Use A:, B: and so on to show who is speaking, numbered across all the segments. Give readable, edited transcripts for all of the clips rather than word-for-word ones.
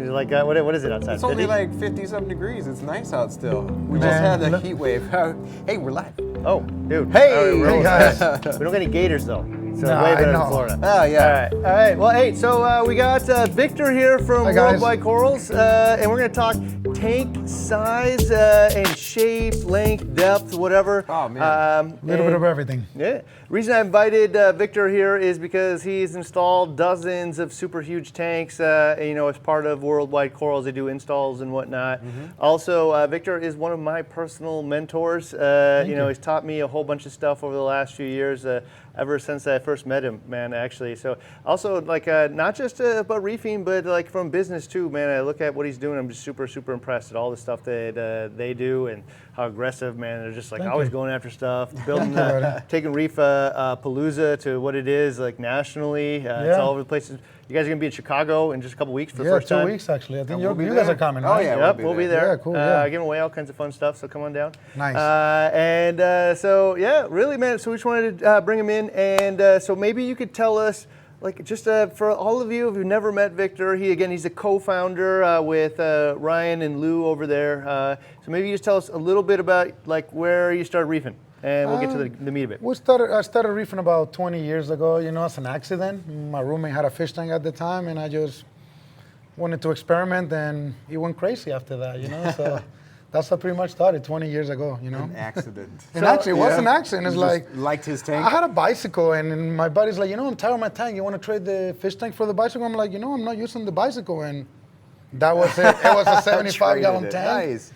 A: Like, what is it outside?
B: It's only
A: 50?
B: like 50-something degrees. It's nice out still. We just had a heat wave. Hey, we're live.
A: Oh, dude.
B: Hey,
A: hey
C: guys.
A: We don't get any gators though. So
C: No,
A: way better
C: I know.
A: than Florida.
B: Oh, yeah.
A: All right. Well, hey, so we got Victor here from
C: Hi, guys.
A: Worldwide Corals, and we're going to talk tank size and shape, length, depth, whatever.
B: Oh, man.
C: A little bit of everything.
A: Yeah. Reason I invited Victor here is because he's installed dozens of super huge tanks. As part of Worldwide Corals, they do installs and whatnot. Also, Victor is one of my personal mentors. He's taught me a whole bunch of stuff over the last few years. Ever since I first met him, man, actually. So also, like, not just about reefing, but like from business too, man. I look at what he's doing. I'm just super, super impressed at all the stuff that they do and how aggressive, man. They're just like always going after stuff, building, taking Reef Palooza to what it is, like nationally. It's all over the place. You guys are gonna be in Chicago in just a couple weeks for the first time.
C: 2 weeks actually. I think
B: we'll be
C: you guys
B: there.
C: are coming,
B: Oh,
C: right?
B: yeah.
A: Yep, we'll be there.
C: Yeah, cool, yeah.
A: Giving away all kinds of fun stuff, so come on down.
C: Nice.
A: Really, man, so we just wanted to bring him in, and so maybe you could tell us, like, just for all of you who've never met Victor, he's a co-founder with Ryan and Lou over there. So maybe you just tell us a little bit about, like, where you started reefing, and we'll get to the meat of it.
C: I started reefing about 20 years ago, as an accident. My roommate had a fish tank at the time, and I just wanted to experiment, and it went crazy after that, so that's how pretty much started 20 years ago,
B: An accident.
C: And actually, it was an accident. It's like,
B: liked his tank?
C: I had a bicycle, and my buddy's like, I'm tired of my tank. You want to trade the fish tank for the bicycle? I'm like, I'm not using the bicycle. And that was it. It was a 75-gallon tank.
B: Nice.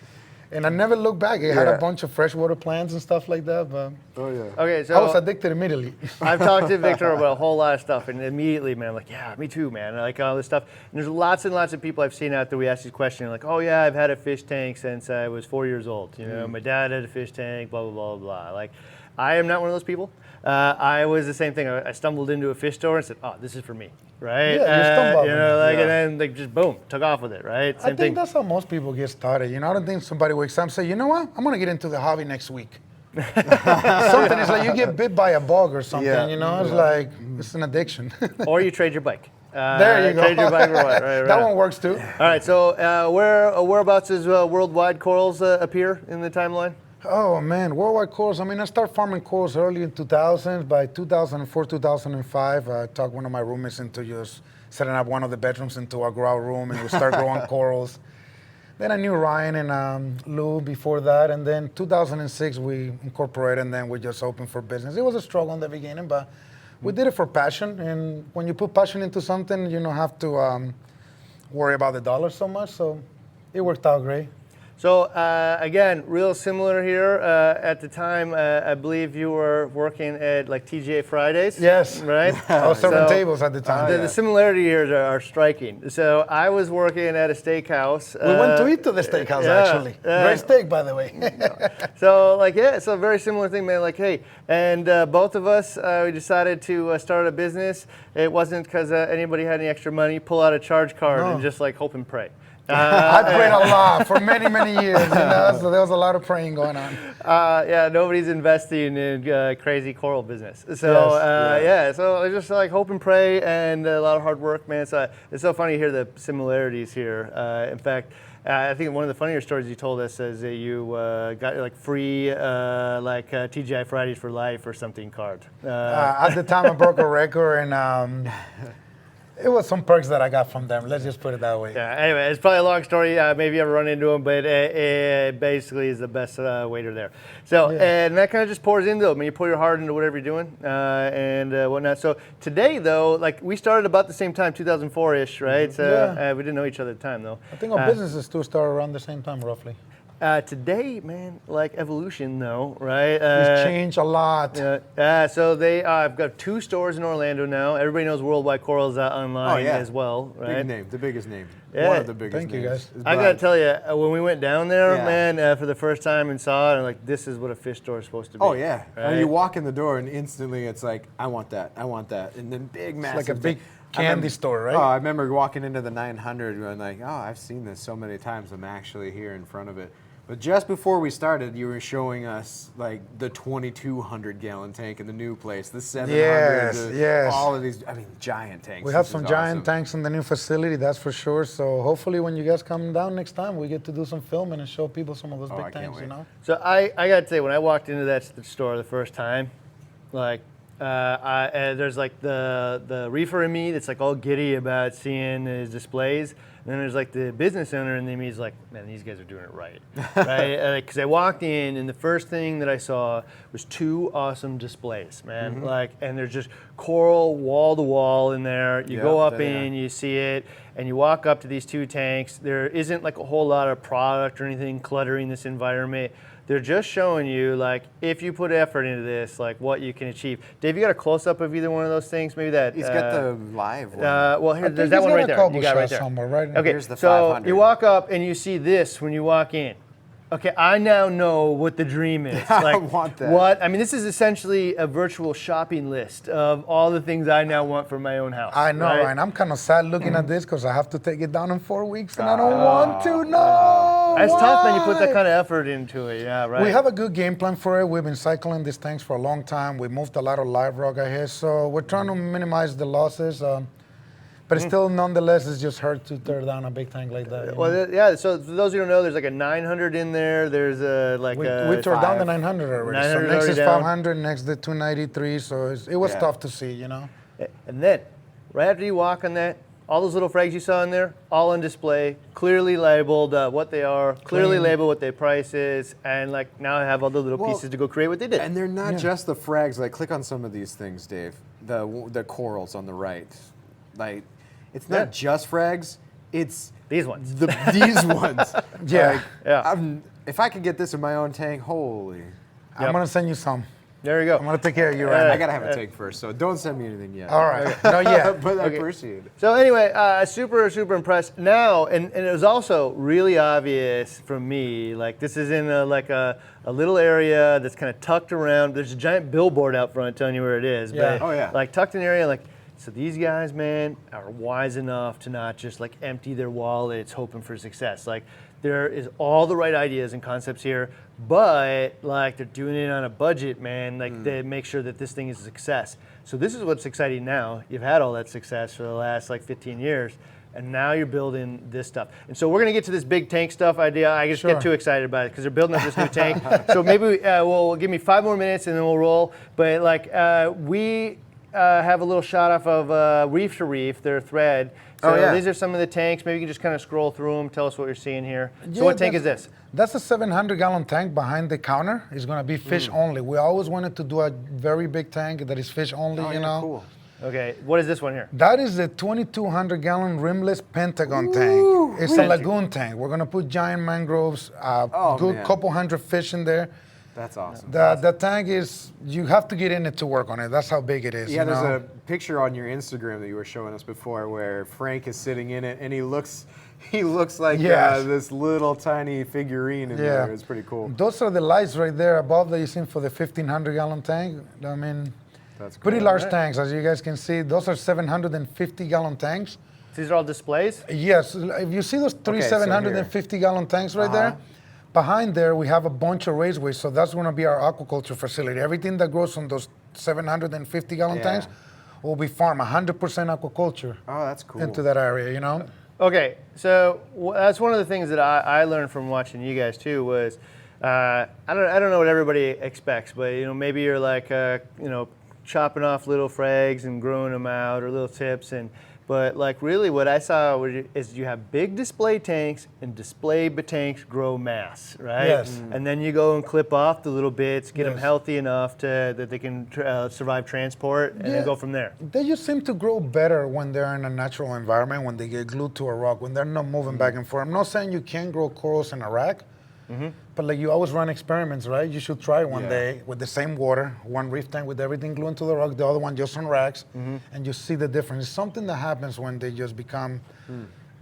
C: And I never looked back. It had a bunch of freshwater plants and stuff like that. But
B: Oh, yeah.
A: Okay, so
C: I was addicted immediately.
A: I've talked to Victor about a whole lot of stuff, and immediately, man, I'm like, yeah, me too, man. I like all this stuff. And there's lots and lots of people I've seen out there. We ask these questions, like, oh yeah, I've had a fish tank since I was 4 years old. My dad had a fish tank, blah blah blah blah. Like, I am not one of those people. I was the same thing. I stumbled into a fish store and said, oh, this is for me, right?
C: Yeah, you stumble on it.
A: And then like just boom, took off with it, right?
C: I think that's how most people get started. I don't think somebody wakes up and say, you know what, I'm going to get into the hobby next week. Something is like you get bit by a bug or something, it's like, it's an addiction.
A: Or you trade your bike.
C: There you go.
A: Trade your bike for what? Right.
C: That one works too.
A: All right, so whereabouts does Worldwide Corals appear in the timeline?
C: Oh man, Worldwide Corals. I started farming corals early in 2000s. By 2004, 2005, I talked one of my roommates into just setting up one of the bedrooms into a grow room, and we started growing corals. Then I knew Ryan and Lou before that, and then 2006 we incorporated, and then we just opened for business. It was a struggle in the beginning, but we did it for passion. And when you put passion into something, you don't have to worry about the dollars so much. So it worked out great.
A: So again, real similar here. At the time, I believe you were working at like TGA Fridays.
C: Yes.
A: Right?
C: I was serving tables at the time.
A: The similarity here are striking. So I was working at a steakhouse.
C: We went to eat to the steakhouse, actually. Great steak, by the way.
A: So a very similar thing, man. Like, hey, and both of us, we decided to start a business. It wasn't because anybody had any extra money, pull out a charge card and just like hope and pray.
C: I prayed a lot for many, many years, so there was a lot of praying going on.
A: Nobody's investing in crazy coral business. So, so it's just like hope and pray and a lot of hard work, man. So it's so funny to hear the similarities here. In fact, I think one of the funnier stories you told us is that you got like free TGI Fridays for Life or something card.
C: At the time, I broke a record, and it was some perks that I got from them. Let's just put it that way.
A: Yeah. Anyway, it's probably a long story. Maybe you ever run into them, but it basically is the best waiter there. So, and that kind of just pours into it. I mean, you pour your heart into whatever you're doing and whatnot. So today, though, like we started about the same time, 2004-ish, right? So we didn't know each other at the time, though.
C: I think our businesses too started around the same time, roughly.
A: Today, man, like evolution, though, right?
C: It's changed a lot.
A: So I've got 2 stores in Orlando now. Everybody knows Worldwide Corals online as well, right?
B: Big name, the biggest name.
A: Yeah.
B: One of the biggest
C: Thank you,
B: names.
C: guys.
A: I gotta tell you, when we went down there, man, for the first time and saw it, I'm like, this is what a fish store is supposed to be.
B: Oh yeah,
A: right?
B: and you walk in the door and instantly it's like, I want that, and then big, massive.
C: It's like a big candy store, right?
B: Oh, I remember walking into the 900 and like, oh, I've seen this so many times. I'm actually here in front of it. But just before we started, you were showing us like the 2,200 gallon tank in the new place, the 700,
C: Yes.
B: all of these, I mean, giant tanks.
C: We have
B: This
C: some
B: is
C: giant
B: awesome.
C: tanks in the new facility, that's for sure. So hopefully when you guys come down next time, we get to do some filming and show people some of those
B: I
C: big
B: can't
C: tanks,
B: wait.
C: you know?
A: So I gotta say, when I walked into that store the first time, like there's like the reefer in me that's like all giddy about seeing his displays. And then there's like the business owner in me is like, man, these guys are doing it right, right? Because I walked in and the first thing that I saw was 2 awesome displays, man. Like, and there's just coral wall to wall in there. You go up in, you see it, and you walk up to these 2 tanks. There isn't like a whole lot of product or anything cluttering this environment. They're just showing you, like, if you put effort into this, like, what you can achieve. Dave, you got a close-up of either one of those things? Maybe that.
B: He's got the live one.
A: Well, here, there's that one right there. You got it right there.
C: Somewhere, right?
A: Okay,
B: Here's the
A: so
B: 500.
A: you walk up and you see this when you walk in. Okay, I now know what the dream is.
B: I
A: Like,
B: want that.
A: What? I mean, this is essentially a virtual shopping list of all the things I now want for my own house.
C: I know,
A: right?
C: and I'm kind of sad looking at this because I have to take it down in 4 weeks, and I don't want to. No,
A: That's tough, man. You put that
C: why?
A: kind of effort into it. Yeah, right.
C: We have a good game plan for it. We've been cycling these tanks for a long time. We moved a lot of live rock ahead, so we're trying to minimize the losses. But it's still, nonetheless, it's just hard to tear down a big tank like that. you know?
A: Well, yeah. So for those who don't know, there's like a 900 in there. There's a like
C: We
A: a
C: tore down the 900 already.
A: 900
C: So next
A: already
C: is
A: down.
C: 500, next the 293. So it was
B: Yeah.
C: tough to see, you know.
A: And then, right after you walk on that, all those little frags you saw in there, all on display, clearly labeled what they are, clearly
C: Clean.
A: labeled what their price is, and like now I have all the little
B: Well,
A: pieces to go create what they did.
B: And they're not just the frags. Like, click on some of these things, Dave. The corals on the right. Like, it's not just frags. It's
A: These ones.
B: these ones.
C: Yeah.
B: Like,
A: Yeah.
B: if I could get this in my own tank, holy.
C: I'm going to send you some.
A: There you go.
C: I'm going to take care of you right
B: I
C: now.
B: gotta have a tank first, so don't send me anything yet.
C: All right. No, yeah.
B: But I appreciate it.
A: So anyway, super impressed. Now, and it was also really obvious from me, like this is in a little area that's kind of tucked around. There's a giant billboard out front telling you where it is.
C: Yeah.
A: But
B: Oh, yeah.
A: like tucked in an area, like, so these guys, man, are wise enough to not just like empty their wallets hoping for success. Like there is all the right ideas and concepts here, but like they're doing it on a budget, man. Like they make sure that this thing is a success. So this is what's exciting now. You've had all that success for the last like 15 years, and now you're building this stuff. And so we're gonna get to this big tank stuff idea. I just
C: Sure.
A: get too excited about it because they're building up this new tank. So maybe we'll give me 5 more minutes and then we'll roll. But like we have a little shot off of Reef to Reef, their thread. So
B: Oh, yeah.
A: these are some of the tanks. Maybe you can just kind of scroll through them, tell us what you're seeing here. So what tank is this?
C: That's a 700-gallon tank behind the counter. It's going to be fish only. We always wanted to do a very big tank that is fish only,
B: Oh,
C: you
B: yeah,
C: know.
B: cool.
A: Okay, what is this one here?
C: That is the 2,200-gallon rimless pentagon tank. It's a lagoon tank. We're going to put giant mangroves,
B: Oh,
C: good
B: man.
C: couple hundred fish in there.
B: That's awesome.
C: The tank is, you have to get in it to work on it. That's how big it is.
B: Yeah,
C: you know?
B: there's a picture on your Instagram that you were showing us before where Frank is sitting in it and he looks like
C: Yes.
B: this little tiny figurine in there. It's pretty cool.
C: Those are the lights right there above that you see for the 1,500-gallon tank. I mean,
B: That's cool.
C: pretty large tanks, as you guys can see. Those are 750-gallon tanks.
A: These are all displays?
C: Yes, if you see those three
B: Okay, so
C: 750-gallon tanks right there, behind there we have a bunch of raceways, so that's going to be our aquaculture facility. Everything that grows from those 750-gallon
B: Yeah.
C: tanks will be farmed 100% aquaculture
B: Oh, that's cool.
C: into that area, you know?
A: Okay, so that's one of the things that I learned from watching you guys too was, I don't know what everybody expects, but you know, maybe you're like, you know, chopping off little frags and growing them out or little tips but like really what I saw is you have big display tanks and display tanks grow mass, right?
C: Yes.
A: And then you go and clip off the little bits, get them
C: Yes.
A: healthy enough that they can survive transport and
C: Yeah.
A: then go from there.
C: They just seem to grow better when they're in a natural environment, when they get glued to a rock, when they're not moving back and forth. I'm not saying you can't grow corals in a rack, but like you always run experiments, right? You should try one day with the same water, one reef tank with everything glued to the rock, the other one just on racks, and you see the difference. It's something that happens when they just become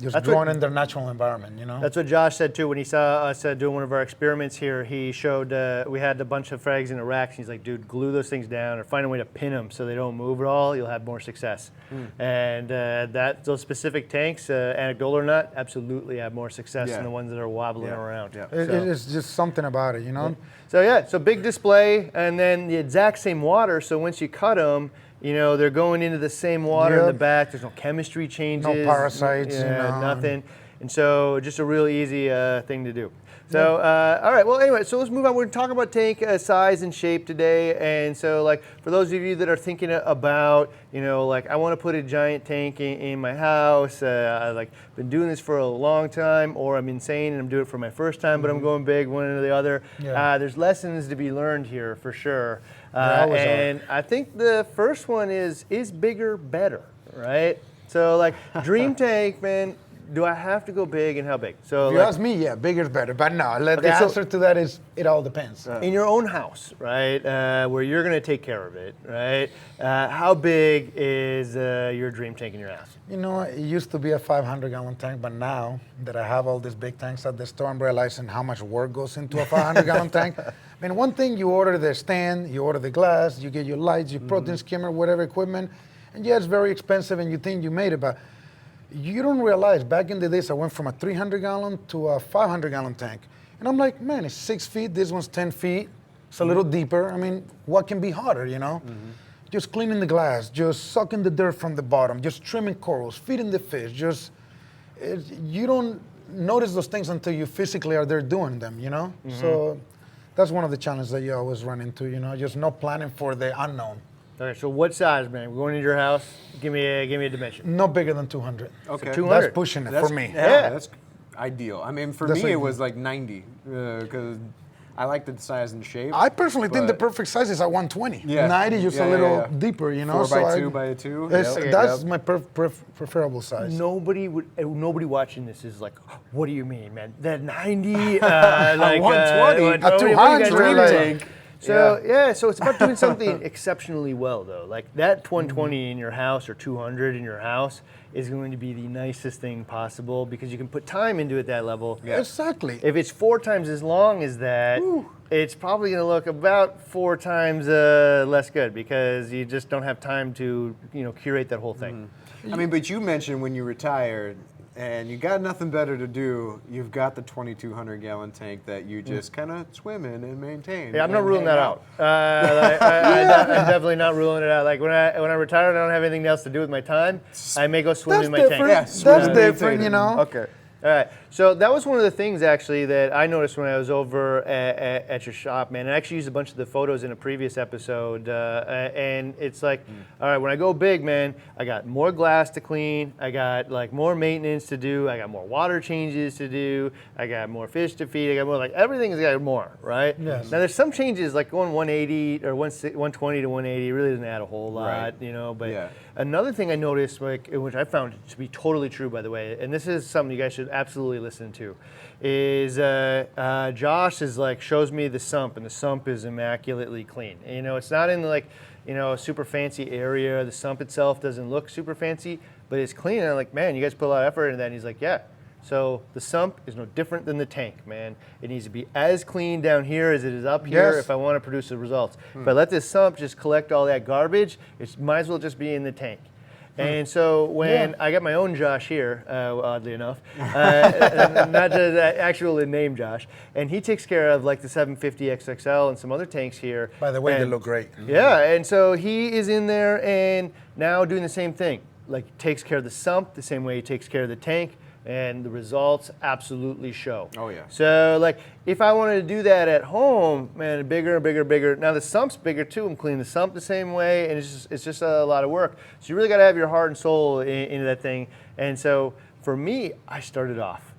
C: Just
A: That's
C: growing
A: what-
C: in their natural environment, you know?
A: That's what Josh said too when he saw us doing one of our experiments here. He showed we had a bunch of frags in the racks. He's like, dude, glue those things down or find a way to pin them so they don't move at all. You'll have more success. And those specific tanks, anecdotal or not, absolutely have more success than the ones that are wobbling around.
B: Yeah.
C: It's just something about it, you know?
A: So big display, and then the exact same water. So once you cut them, you know, they're going into the same water in the
C: Yep.
A: back. There's no chemistry changes.
C: No parasites, you know.
A: nothing. And so just a real easy thing to do. So, all right, well, anyway, so let's move on. We're going to talk about tank size and shape today. And so, like, for those of you that are thinking about, you know, like, I want to put a giant tank in my house. I've, like, been doing this for a long time, or I'm insane and I'm doing it for my first time, but I'm going big, one or the other.
C: Yeah.
A: There's lessons to be learned here, for sure.
C: always are.
A: And I think the first one is bigger better, right? So, like, dream tank, man, do I have to go big, and how big? So,
C: If you ask me, yeah, bigger is better. But no, the
A: Okay, so-
C: answer to that is it all depends.
A: in your own house, right, where you're going to take care of it, right? How big is your dream tank in your house?
C: You know, it used to be a 500-gallon tank, but now that I have all these big tanks at the store, I'm realizing how much work goes into a 500-gallon tank. I mean, one thing, you order the stand, you order the glass, you get your lights, your protein skimmer, whatever equipment, and yeah, it's very expensive and you think you made it, but you don't realize, back in the days, I went from a 300-gallon to a 500-gallon tank. And I'm like, man, it's 6 feet, this one's 10 feet. It's a little deeper. I mean, what can be harder, you know? Just cleaning the glass, just sucking the dirt from the bottom, just trimming corals, feeding the fish, you don't notice those things until you physically are there doing them, you know? So that's one of the challenges that you always run into, you know, just not planning for the unknown.
A: Okay, so what size, man? We're going into your house. Give me a dimension.
C: No bigger than 200.
B: Okay.
A: So 200.
C: That's pushing it
B: That's-
C: for me.
B: Yeah, that's ideal. I mean, for
C: That's
B: me, it
C: like-
B: was like 90 because I like the size and shape.
C: I personally think the
B: but-
C: perfect size is at 120.
B: Yeah.
C: 90 just
B: Yeah,
C: a
B: yeah,
C: little
B: yeah.
C: deeper, you know.
B: 4 by 2 by 2.
C: That's my preferable size.
A: Nobody watching this is like, what do you mean, man? That 90, like
B: 120,
C: a 200,
A: dream
C: like-
A: tank. So so it's about doing something exceptionally well, though. Like that 120 in your house or 200 in your house is going to be the nicest thing possible because you can put time into it that level.
B: Yeah.
C: Exactly.
A: If it's 4 times as long as that, it's probably going to look about 4 times less good because you just don't have time to, you know, curate that whole thing.
B: I mean, but you mentioned when you retired and you got nothing better to do, you've got the 2,200-gallon tank that you just kind of swim in and maintain.
A: Yeah, I'm not
B: and
A: ruling
B: hang
A: that out. I'm definitely not ruling it out. Like when I retire and I don't have anything else to do with my time, I may go swim
C: That's
A: in my
C: different.
A: tank.
B: Yeah,
C: That's
B: swim
C: different,
B: in.
C: you know.
A: Okay. All right. So that was one of the things actually that I noticed when I was over at your shop, man. I actually used a bunch of the photos in a previous episode, and it's like, all right, when I go big, man, I got more glass to clean, I got like more maintenance to do, I got more water changes to do, I got more fish to feed, I got more, like everything's got more, right?
C: Yes.
A: Now there's some changes like going 180 or 120 to 180 really doesn't add a whole lot,
B: Right.
A: you know. But
B: Yeah.
A: another thing I noticed, like, which I found to be totally true, by the way, and this is something you guys should absolutely listen to, is Josh is like shows me the sump, and the sump is immaculately clean. And, you know, it's not in like, you know, a super fancy area. The sump itself doesn't look super fancy, but it's clean. And I'm like, man, you guys put a lot of effort into that. And he's like, yeah. So the sump is no different than the tank, man. It needs to be as clean down here as it is up here
C: Yes.
A: if I want to produce the results. If I let this sump just collect all that garbage, it might as well just be in the tank. And so when I got my own Josh here, oddly enough, not the actual name Josh, and he takes care of like the 750 XXL and some other tanks here.
C: By the way, they
A: And-
C: look great.
A: Yeah, and so he is in there and now doing the same thing. Like takes care of the sump the same way he takes care of the tank, and the results absolutely show.
B: Oh, yeah.
A: So like if I wanted to do that at home, man, bigger and bigger and bigger. Now the sump's bigger too. I'm cleaning the sump the same way, and it's just a lot of work. So you really got to have your heart and soul into that thing. And so for me, I started off,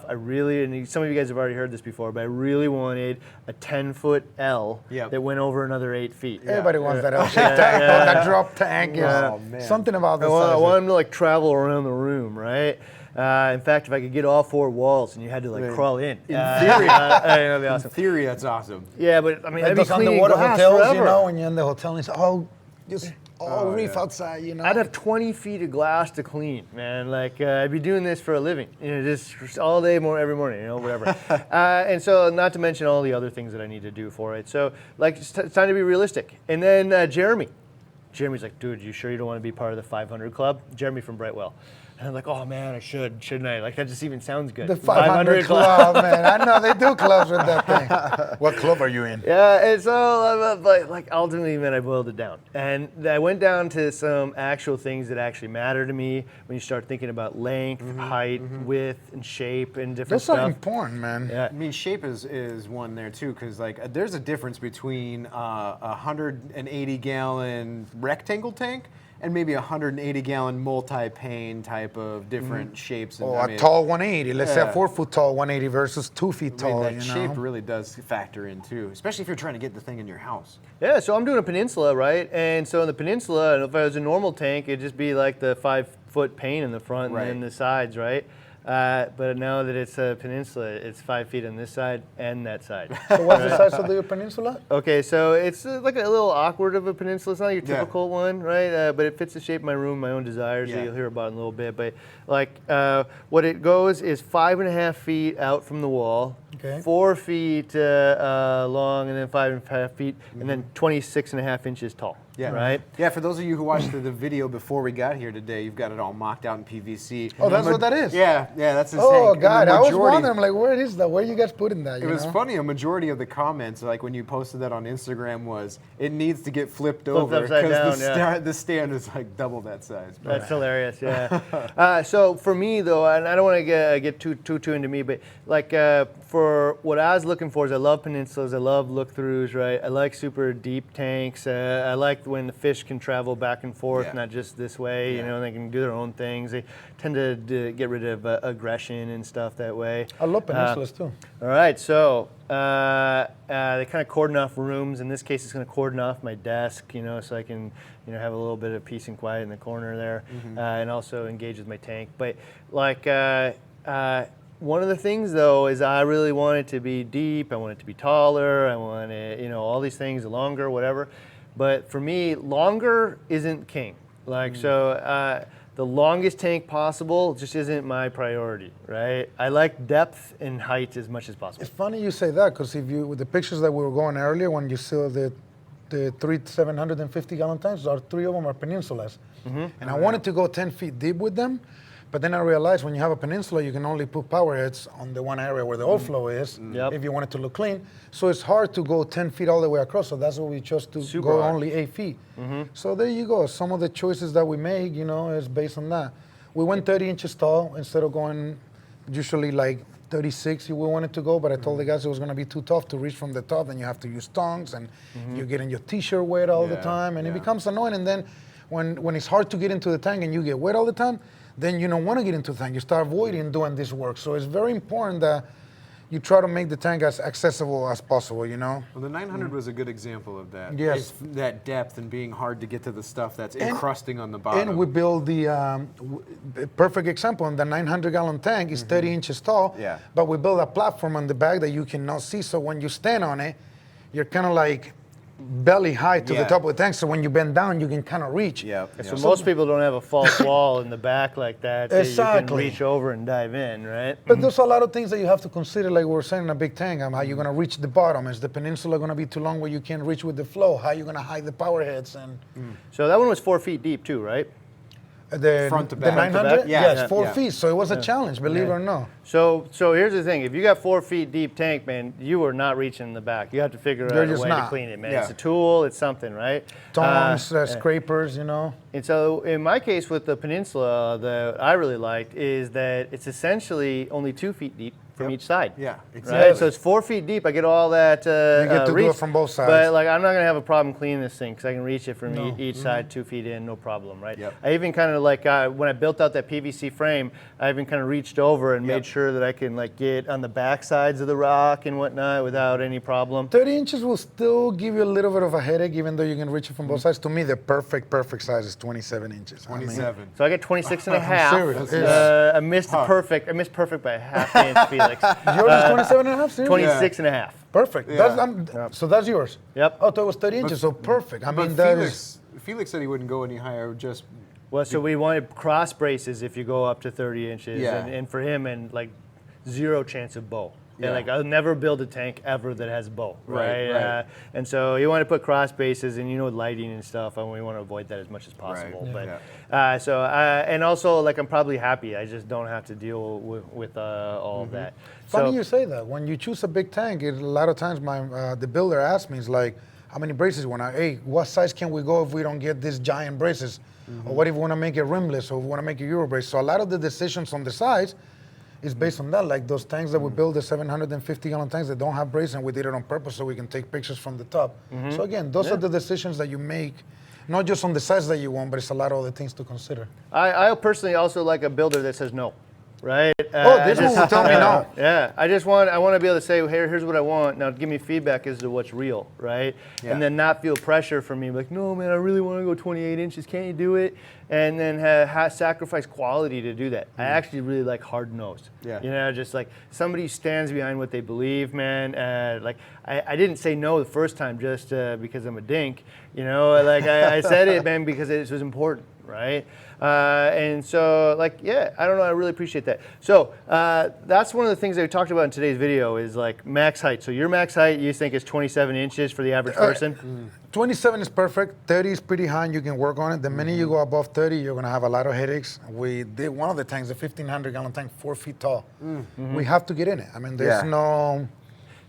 A: I really, and some of you guys have already heard this before, but I really wanted a 10-foot L
B: Yep.
A: that went over another 8 feet.
C: Everybody wants that L-shaped tank, or that drop tank.
B: Oh, man.
C: Something about the
A: I
C: size.
A: want him to like travel around the room, right? In fact, if I could get all 4 walls and you had to like crawl in,
B: theory.
A: that'd be
B: In
A: awesome.
B: theory, that's awesome.
A: Yeah, but I mean,
C: Like
A: that'd be
C: those
A: cleaning
C: underwater
A: glass
C: hotels,
A: forever.
C: you know, when you're in the hotel and it's, oh, just all reef outside, you know.
A: I'd have 20 feet of glass to clean, man. Like I'd be doing this for a living, just all day, every morning, whatever. And so, not to mention all the other things that I need to do for it. So, like, it's time to be realistic. And then Jeremy's like, dude, you sure you don't want to be part of the 500 club? Jeremy from Brightwell. And I'm like, oh man, I shouldn't I? Like, that just even sounds good.
C: The 500 club, man. I know they do clubs with that thing. What club are you in?
A: Yeah, and so, like, ultimately, man, I boiled it down. And I went down to some actual things that actually matter to me when you start thinking about length, height, width, and shape, and different
C: Those
A: stuff.
C: are important, man.
A: Yeah.
B: I mean, shape is one there too, because like there's a difference between a 180-gallon rectangle tank and maybe a 180-gallon multi-pane type of different shapes. And,
C: Or a tall 180. Let's say a 4-foot tall 180 versus 2 feet tall.
B: that shape really does factor in too, especially if you're trying to get the thing in your house.
A: Yeah, so I'm doing a peninsula, right? And so in the peninsula, if I was a normal tank, it'd just be like the 5-foot pane in the front and then the sides, right? But now that it's a peninsula, it's 5 feet on this side and that side.
C: So what's the size of your peninsula?
A: Okay, so it's like a little awkward of a peninsula. It's not your typical one, right? But it fits the shape of my room, my own desires. So you'll hear about it in a little bit. But like what it goes is 5.5 feet out from the wall, 4 feet long, and then 5.5 feet, and then 26.5 inches tall.
B: Yeah.
A: Right?
B: Yeah, for those of you who watched the video before we got here today, you've got it all mocked out in PVC.
C: Oh, that's what that is?
B: Yeah, that's his
C: Oh,
B: tank.
C: God. I was wondering, I'm like, where is that? Where are you guys putting that?
B: It was funny. A majority of the comments, like when you posted that on Instagram, was it needs to get flipped over
A: upside down,
B: the stand is like double that size.
A: That's hilarious, yeah. So for me though, and I don't want to get too into me, but like for what I was looking for is I love peninsulas, I love look-throughs, right? I like super deep tanks. I like when the fish can travel back and forth, not just this way. You know, they can do their own things. They tend to get rid of aggression and stuff that way.
C: I love peninsulas too.
A: All right, so they kind of cordon off rooms. In this case, it's going to cordon off my desk, so I can, have a little bit of peace and quiet in the corner there, and also engage with my tank. But like, one of the things though is I really want it to be deep. I want it to be taller. I want it, all these things, longer, whatever. But for me, longer isn't king. Like, so the longest tank possible just isn't my priority, right? I like depth and height as much as possible.
C: It's funny you say that, because if you, with the pictures that we were going earlier, when you saw the 3 750-gallon tanks, 3 of them are peninsulas. And I wanted to go 10 feet deep with them, but then I realized when you have a peninsula, you can only put power heads on the one area where the oil flow is, if you want it to look clean. So it's hard to go 10 feet all the way across, so that's why we chose to go only 8 feet. So there you go. Some of the choices that we make, is based on that. We went 30 inches tall instead of going usually like 36 we wanted to go, but I told the guys it was going to be too tough to reach from the top, and you have to use tongs, and you're getting your t-shirt wet all the time, and it becomes annoying. And then when it's hard to get into the tank and you get wet all the time, then you don't want to get into the tank. You start avoiding doing this work. So it's very important that you try to make the tank as accessible as possible,
B: Well, the 900 was a good example of that.
C: Yes.
B: It's that depth and being hard to get to the stuff that's encrusting on the bottom.
C: And we build the perfect example. And the 900-gallon tank is 30 inches tall, but we build a platform on the back that you cannot see. So when you stand on it, you're kind of like belly high to the top of the tank, so when you bend down, you can kind of reach.
A: So most people don't have a false wall in the back like that, so you can reach over and dive in, right?
C: But there's a lot of things that you have to consider, like we were saying in a big tank. How you're going to reach the bottom? Is the peninsula going to be too long where you can't reach with the flow? How are you going to hide the power heads? And
A: So that one was 4 feet deep too, right?
C: the
B: Front to back.
C: The 900?
B: Yeah.
C: 4 feet. So it was a challenge, believe it or not.
A: So here's the thing: if you got 4 feet deep tank, man, you are not reaching in the back. You have to figure out a way to clean it, man. It's a tool, it's something, right?
C: Tongs, scrapers,
A: And so in my case with the peninsula, that I really liked is that it's essentially only 2 feet deep from each side.
B: Yeah, exactly.
A: Right? So it's 4 feet deep. I get all that
C: You get to
A: reach,
C: do it from both sides.
A: But like, I'm not gonna have a problem cleaning this thing because I can reach it from each side 2 feet in, no problem, right? I even kind of like when I built out that PVC frame, I even kind of reached over and made sure that I can like get on the back sides of the rock and whatnot without any problem.
C: 30 inches will still give you a little bit of a headache, even though you can reach it from both sides. To me, the perfect size is 27 inches.
B: 27.
A: So I got 26 and a half.
C: serious.
A: I missed perfect. I missed perfect by a half inch feet. Felix.
C: Yours is 27 and a half, seriously?
A: 26 and a half.
C: Perfect. So that's yours?
A: Yep.
C: Oh, that was 30 inches, so perfect. I mean,
B: Felix said he wouldn't go any higher, just...
A: Well, so we wanted cross braces if you go up to 30 inches.
B: Yeah.
A: And for him, and like zero chance of bow.
B: Yeah.
A: And like I'll never build a tank ever that has a bow, right?
B: Right.
A: And so you want to put cross braces, and lighting and stuff, and we want to avoid that as much as possible.
B: Right.
A: But and also like I'm probably happy. I just don't have to deal with all of that.
C: Funny you say that. When you choose a big tank, a lot of times the builder asks me, is like, how many braces you want? Hey, what size can we go if we don't get these giant braces? Or what if we want to make it rimless, or we want to make it Euro brace? So a lot of the decisions on the size is based on that. Like those tanks that we build, the 750-gallon tanks that don't have braces, and we did it on purpose so we can take pictures from the top. So again, those are the decisions that you make, not just on the size that you want, but it's a lot of other things to consider.
A: I personally also like a builder that says no. Right?
C: This one will tell me no.
A: Yeah, I want to be able to say, hey, here's what I want. Now give me feedback as to what's real, right?
B: Yeah.
A: And then not feel pressure from me, like, no, man, I really want to go 28 inches. Can't you do it? And then sacrifice quality to do that. I actually really like hard nosed.
B: Yeah.
A: Just like somebody stands behind what they believe, man. Like I didn't say no the first time just because I'm a dink. Like I said it, man, because it was important, right? And so, like, yeah, I don't know. I really appreciate that. So that's one of the things that we talked about in today's video is like max height. So your max height you think is 27 inches for the average person?
C: 27 is perfect. 30 is pretty high and you can work on it. The minute you go above 30, you're going to have a lot of headaches. We did one of the tanks, a 1,500-gallon tank, 4 feet tall. We have to get in it. I mean, there's no...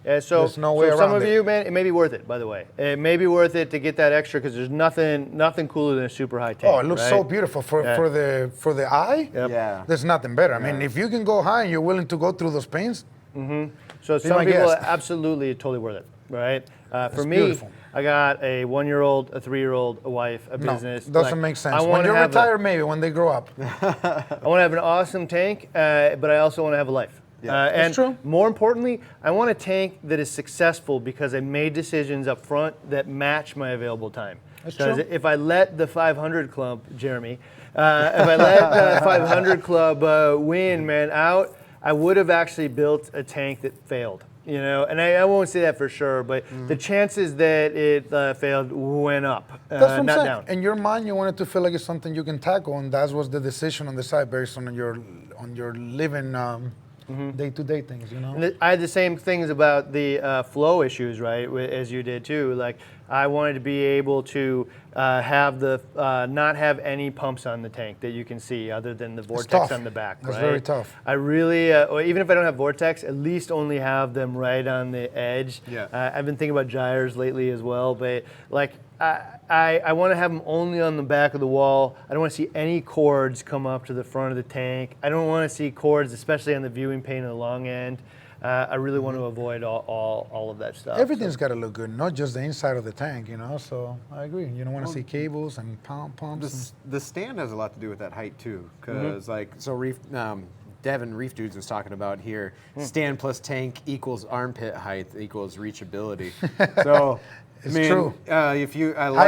A: Yeah, so
C: there's no way around
A: some of
C: it.
A: you, man, it may be worth it, by the way. It may be worth it to get that extra because there's nothing cooler than a super high tank.
C: Oh, it looks so beautiful. For the eye,
B: Yeah.
C: there's nothing better. I mean, if you can go high and you're willing to go through those pains,
A: So some people
C: guest.
A: absolutely totally worth it, right? For me,
C: beautiful.
A: I got a 1-year-old, a 3-year-old, a wife, a business.
C: doesn't make sense.
A: I
C: When
A: wanna
C: you're
A: have
C: retired, maybe, when they grow up.
A: I want to have an awesome tank, but I also want to have a life. And
C: That's true.
A: more importantly, I want a tank that is successful because I made decisions up front that match my available time.
C: That's
A: Because
C: true.
A: if I let the 500 Club, Jeremy, if I let the 500 Club win, man, out, I would have actually built a tank that failed. And I won't say that for sure, but the chances that it failed went up,
C: That's what I'm
A: not
C: saying.
A: down.
C: In your mind, you want it to feel like it's something you can tackle, and that was the decision on the side based on your living day-to-day things,
A: And I had the same things about the flow issues, right, as you did too. Like I wanted to be able to have the not have any pumps on the tank that you can see other than the vortex
C: tough.
A: on the back.
C: That's
A: right?
C: very tough.
A: I really, or even if I don't have vortex, at least only have them right on the edge.
B: Yeah.
A: I've been thinking about gyres lately as well, but like I want to have them only on the back of the wall. I don't want to see any cords come up to the front of the tank. I don't want to see cords, especially on the viewing pane on the long end. I really want to avoid all of that stuff.
C: Everything's got to look good, not just the inside of the tank, So I agree. You don't want to see cables and pumps.
B: The stand has a lot to do with that height too, because Devin Reef Dudes was talking about here, stand plus tank equals armpit height equals reachability. So
C: It's true.
B: Hi,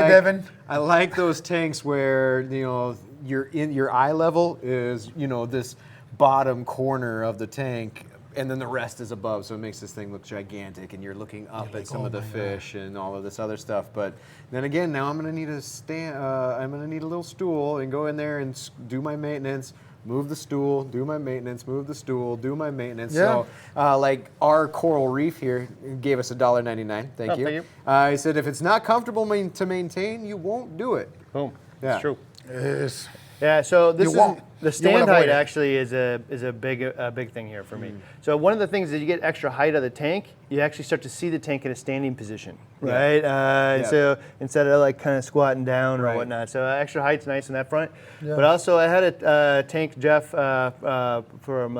C: Devin.
B: I like those tanks where your eye level is this bottom corner of the tank, and then the rest is above, so it makes this thing look gigantic, and you're looking up at some of the fish and all of this other stuff. But then again, now I'm going to need a stand. I'm going to need a little stool and go in there and do my maintenance. Move the stool, do my maintenance, move the stool, do my maintenance.
C: Yeah.
B: So, like our coral reef here gave us $1.99. Thank you.
A: Thank you.
B: I said if it's not comfortable to maintain, you won't do it.
A: Boom.
B: Yeah.
A: It's true.
C: It's,
A: Yeah, so this
C: You won't.
A: the
C: You
A: stand
C: won't avoid
A: height
C: it.
A: actually is a big thing here for me. So one of the things is you get extra height of the tank, you actually start to see the tank in a standing position, right? So instead of like kind of squatting down or whatnot, so extra height's nice in that front.
C: Yeah.
A: But also I had a tank Jeff from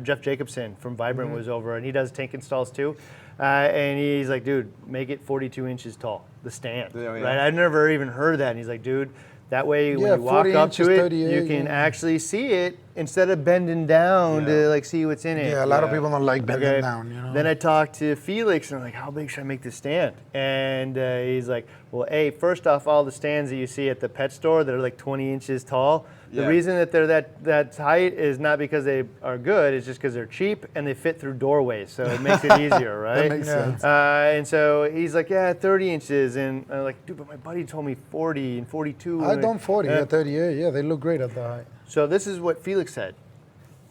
A: Jeff Jacobson from Vibrant was over, and he does tank installs too. And he's like, dude, make it 42 inches tall, the stand, right? I've never even heard that. And he's like, dude, that way when you walk
C: 40
A: up
C: inches,
A: to it,
C: 38,
A: you can actually see it instead of bending down to like see what's in it.
C: a lot of people don't like bending down,
A: Then I talked to Felix and I'm like, how big should I make this stand? And he's like, well, first off, all the stands that you see at the pet store that are like 20 inches tall, The reason that they're that height is not because they are good, it's just because they're cheap and they fit through doorways, so it makes it easier, right?
B: That makes sense.
A: And so he's like, yeah, 30 inches, and I'm like, dude, but my buddy told me 40 and 42.
C: I done 40, 38, yeah, they look great at that height.
A: So this is what Felix said.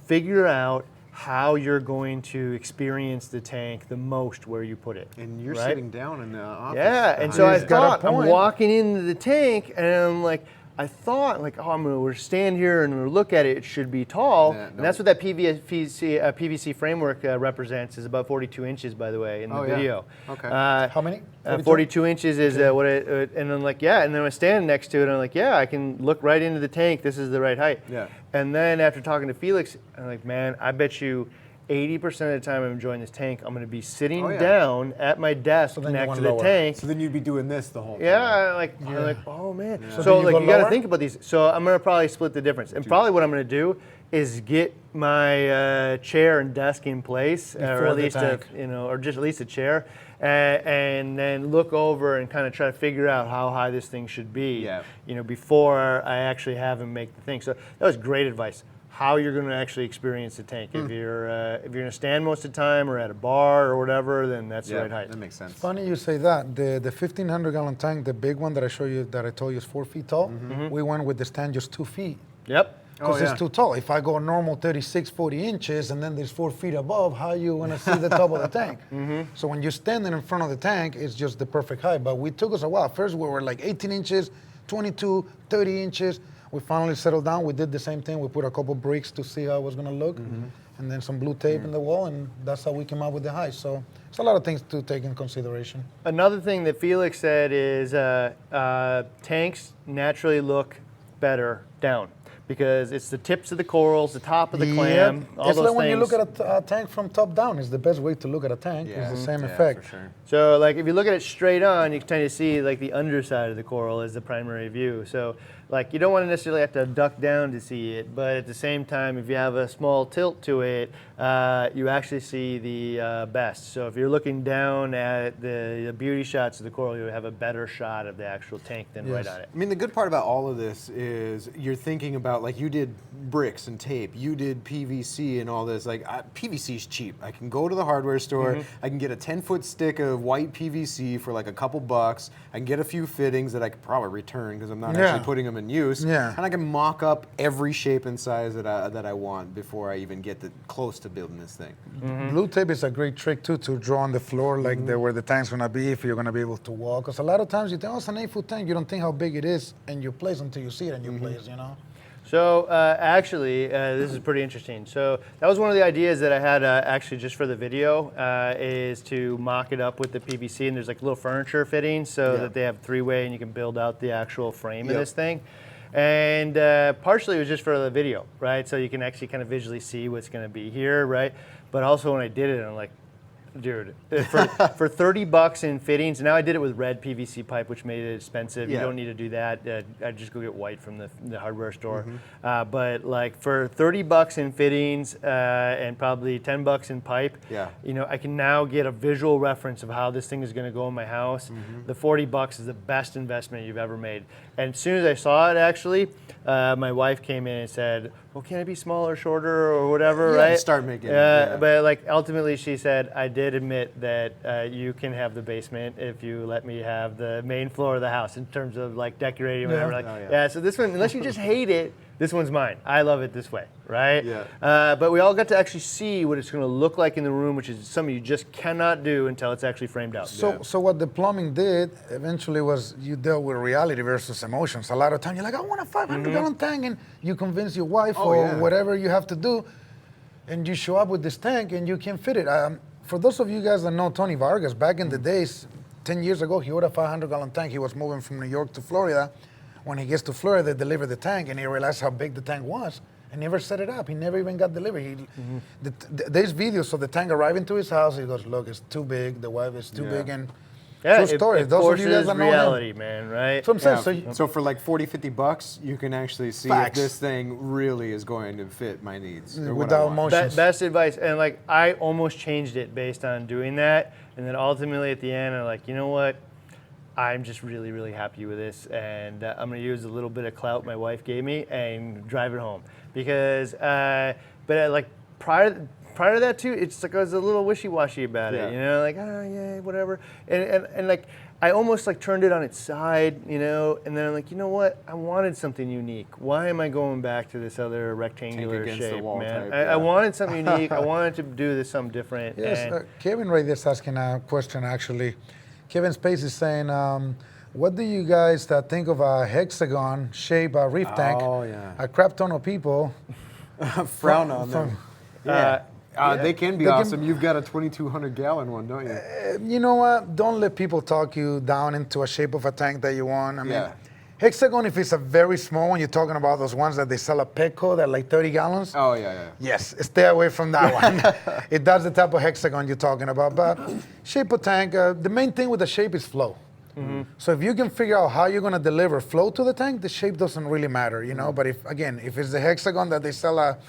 A: Figure out how you're going to experience the tank the most where you put it.
B: And you're
A: right?
B: sitting down in the office.
A: Yeah, and so I
C: He's got a
A: thought, I'm
C: point.
A: walking into the tank, and I'm like, oh, we're stand here and we'll look at it. It should be tall,
B: Yeah,
A: and that's what that PVC framework represents. Is about 42 inches, by the way, in the video.
B: Okay.
C: How many?
A: 42 inches is what it. And I'm like, yeah. And then I stand next to it, and I'm like, yeah, I can look right into the tank. This is the right height.
B: Yeah.
A: And then after talking to Felix, I'm like, man, I bet you 80% of the time I'm enjoying this tank, I'm going to be sitting down at my desk
C: then you
A: next
C: want
A: to the
C: lower.
A: tank.
B: So then you'd be doing this the whole time.
A: Yeah, I'm like, oh man.
C: So
A: So,
C: then you
A: like,
C: go
A: you got to
C: lower?
A: think about these. So I'm gonna probably split the difference, and probably what I'm gonna do is get my chair and desk in place, or
C: Before
A: at
C: the
A: least
C: tank.
A: or just at least a chair, and then look over and kind of try to figure out how high this thing should be.
B: Yeah.
A: Before I actually have him make the thing. So that was great advice. How you're going to actually experience the tank. If you're going to stand most of the time or at a bar or whatever, then that's the right height.
B: That makes sense.
C: Funny you say that. The 1,500 gallon tank, the big one that I show you, that I told you is 4 feet tall. We went with the stand just 2 feet.
A: Yep.
C: Because
B: Oh, yeah.
C: it's too tall. If I go normal 36, 40 inches, and then there's 4 feet above, how you gonna see the top of the tank? So when you're standing in front of the tank, it's just the perfect height. But we took us a while. First we were like 18 inches, 22, 30 inches. We finally settled down. We did the same thing. We put a couple bricks to see how it was gonna look, and then some blue tape in the wall, and that's how we came up with the height. So it's a lot of things to take in consideration.
A: Another thing that Felix said is tanks naturally look better down because it's the tips of the corals, the top of the clam, all
C: it's
A: those
C: like when you
A: things.
C: look at a tank from top down. It's the best way to look at a tank.
B: Yeah.
C: It's the same
B: Yeah,
C: effect.
B: for sure.
A: So like if you look at it straight on, you can tend to see like the underside of the coral as the primary view. So like you don't want to necessarily have to duck down to see it, but at the same time, if you have a small tilt to it, you actually see the best. So if you're looking down at the beauty shots of the coral, you have a better shot of the actual tank than right on it.
B: I mean, the good part about all of this is you're thinking about, like, you did bricks and tape, you did PVC and all this. Like, PVC is cheap. I can go to the hardware store, I can get a 10-foot stick of white PVC for like a couple bucks. I can get a few fittings that I could probably return because I'm not actually putting them in use.
C: Yeah.
B: And I can mock up every shape and size that I want before I even get close to building this thing.
C: Blue tape is a great trick too to draw on the floor, like where the tank's gonna be, if you're gonna be able to walk. Because a lot of times you think, oh, it's an 8-foot tank. You don't think how big it is in your place until you see it in your place, you know?
A: So actually, this is pretty interesting. So that was one of the ideas that I had actually just for the video is to mock it up with the PVC, and there's like little furniture fittings so that they have three-way and you can build out the actual frame of this thing. And partially it was just for the video, right? So you can actually kind of visually see what's going to be here, right? But also when I did it, I'm like, dude, for 30 bucks in fittings, now I did it with red PVC pipe, which made it expensive. You don't need to do that. I just go get white from the hardware store. But like for 30 bucks in fittings and probably 10 bucks in pipe, you know, I can now get a visual reference of how this thing is going to go in my house. The 40 bucks is the best investment you've ever made. And as soon as I saw it, actually, my wife came in and said, well, can it be smaller, shorter, or whatever, right?
B: Start making it.
A: But like ultimately she said, I did admit that you can have the basement if you let me have the main floor of the house in terms of like decorating, whatever. Like, so this one, unless you just hate it, this one's mine. I love it this way, right? But we all got to actually see what it's going to look like in the room, which is something you just cannot do until it's actually framed out.
C: So what the plumbing did eventually was you dealt with reality versus emotions. A lot of time you're like, I want a 500-gallon tank, and you convince your wife or whatever you have to do, and you show up with this tank and you can fit it. For those of you guys that know Tony Vargas, back in the days, 10 years ago, he ordered a 500-gallon tank. He was moving from New York to Florida. When he gets to Florida, they deliver the tank, and he realized how big the tank was, and never set it up. He never even got delivered. There's videos of the tank arriving to his house. He goes, look, it's too big. The wife is too big, and true story.
A: It
C: Those of you guys
A: forces
C: that know
A: reality,
C: him.
A: man, right?
C: So I'm saying,
B: So for like 40, 50 bucks, you can actually see
C: Facts.
B: if this thing really is going to fit my needs. or what I
C: without
B: want.
C: emotions.
A: Best advice, and like I almost changed it based on doing that, and then ultimately at the end I'm like, you know what, I'm just really, really happy with this, and I'm going to use a little bit of clout my wife gave me and drive it home. Because, like prior to that too, it's like I was a little wishy-washy about it, you know, like, oh yeah, whatever. And like, I almost like turned it on its side, you know, and then I'm like, you know what? I wanted something unique. Why am I going back to this other rectangular shape, man? I wanted something unique. I wanted to do this something different.
C: Yes, Kevin right there is asking a question actually. Kevin Space is saying, what do you guys think of a hexagon shape reef tank?
B: Oh, yeah.
C: A crap ton of people
B: frown on them. They can be awesome. You've got a 2,200 gallon one, don't you?
C: You know what? Don't let people talk you down into a shape of a tank that you want. I mean, hexagon, if it's a very small one, you're talking about those ones that they sell at Petco that are like 30 gallons.
B: Oh, yeah.
C: Yes, stay away from that one. That's the type of hexagon you're talking about. But shape of tank, the main thing with the shape is flow. So if you can figure out how you're going to deliver flow to the tank, the shape doesn't really matter, you know. But if it's the hexagon that they sell at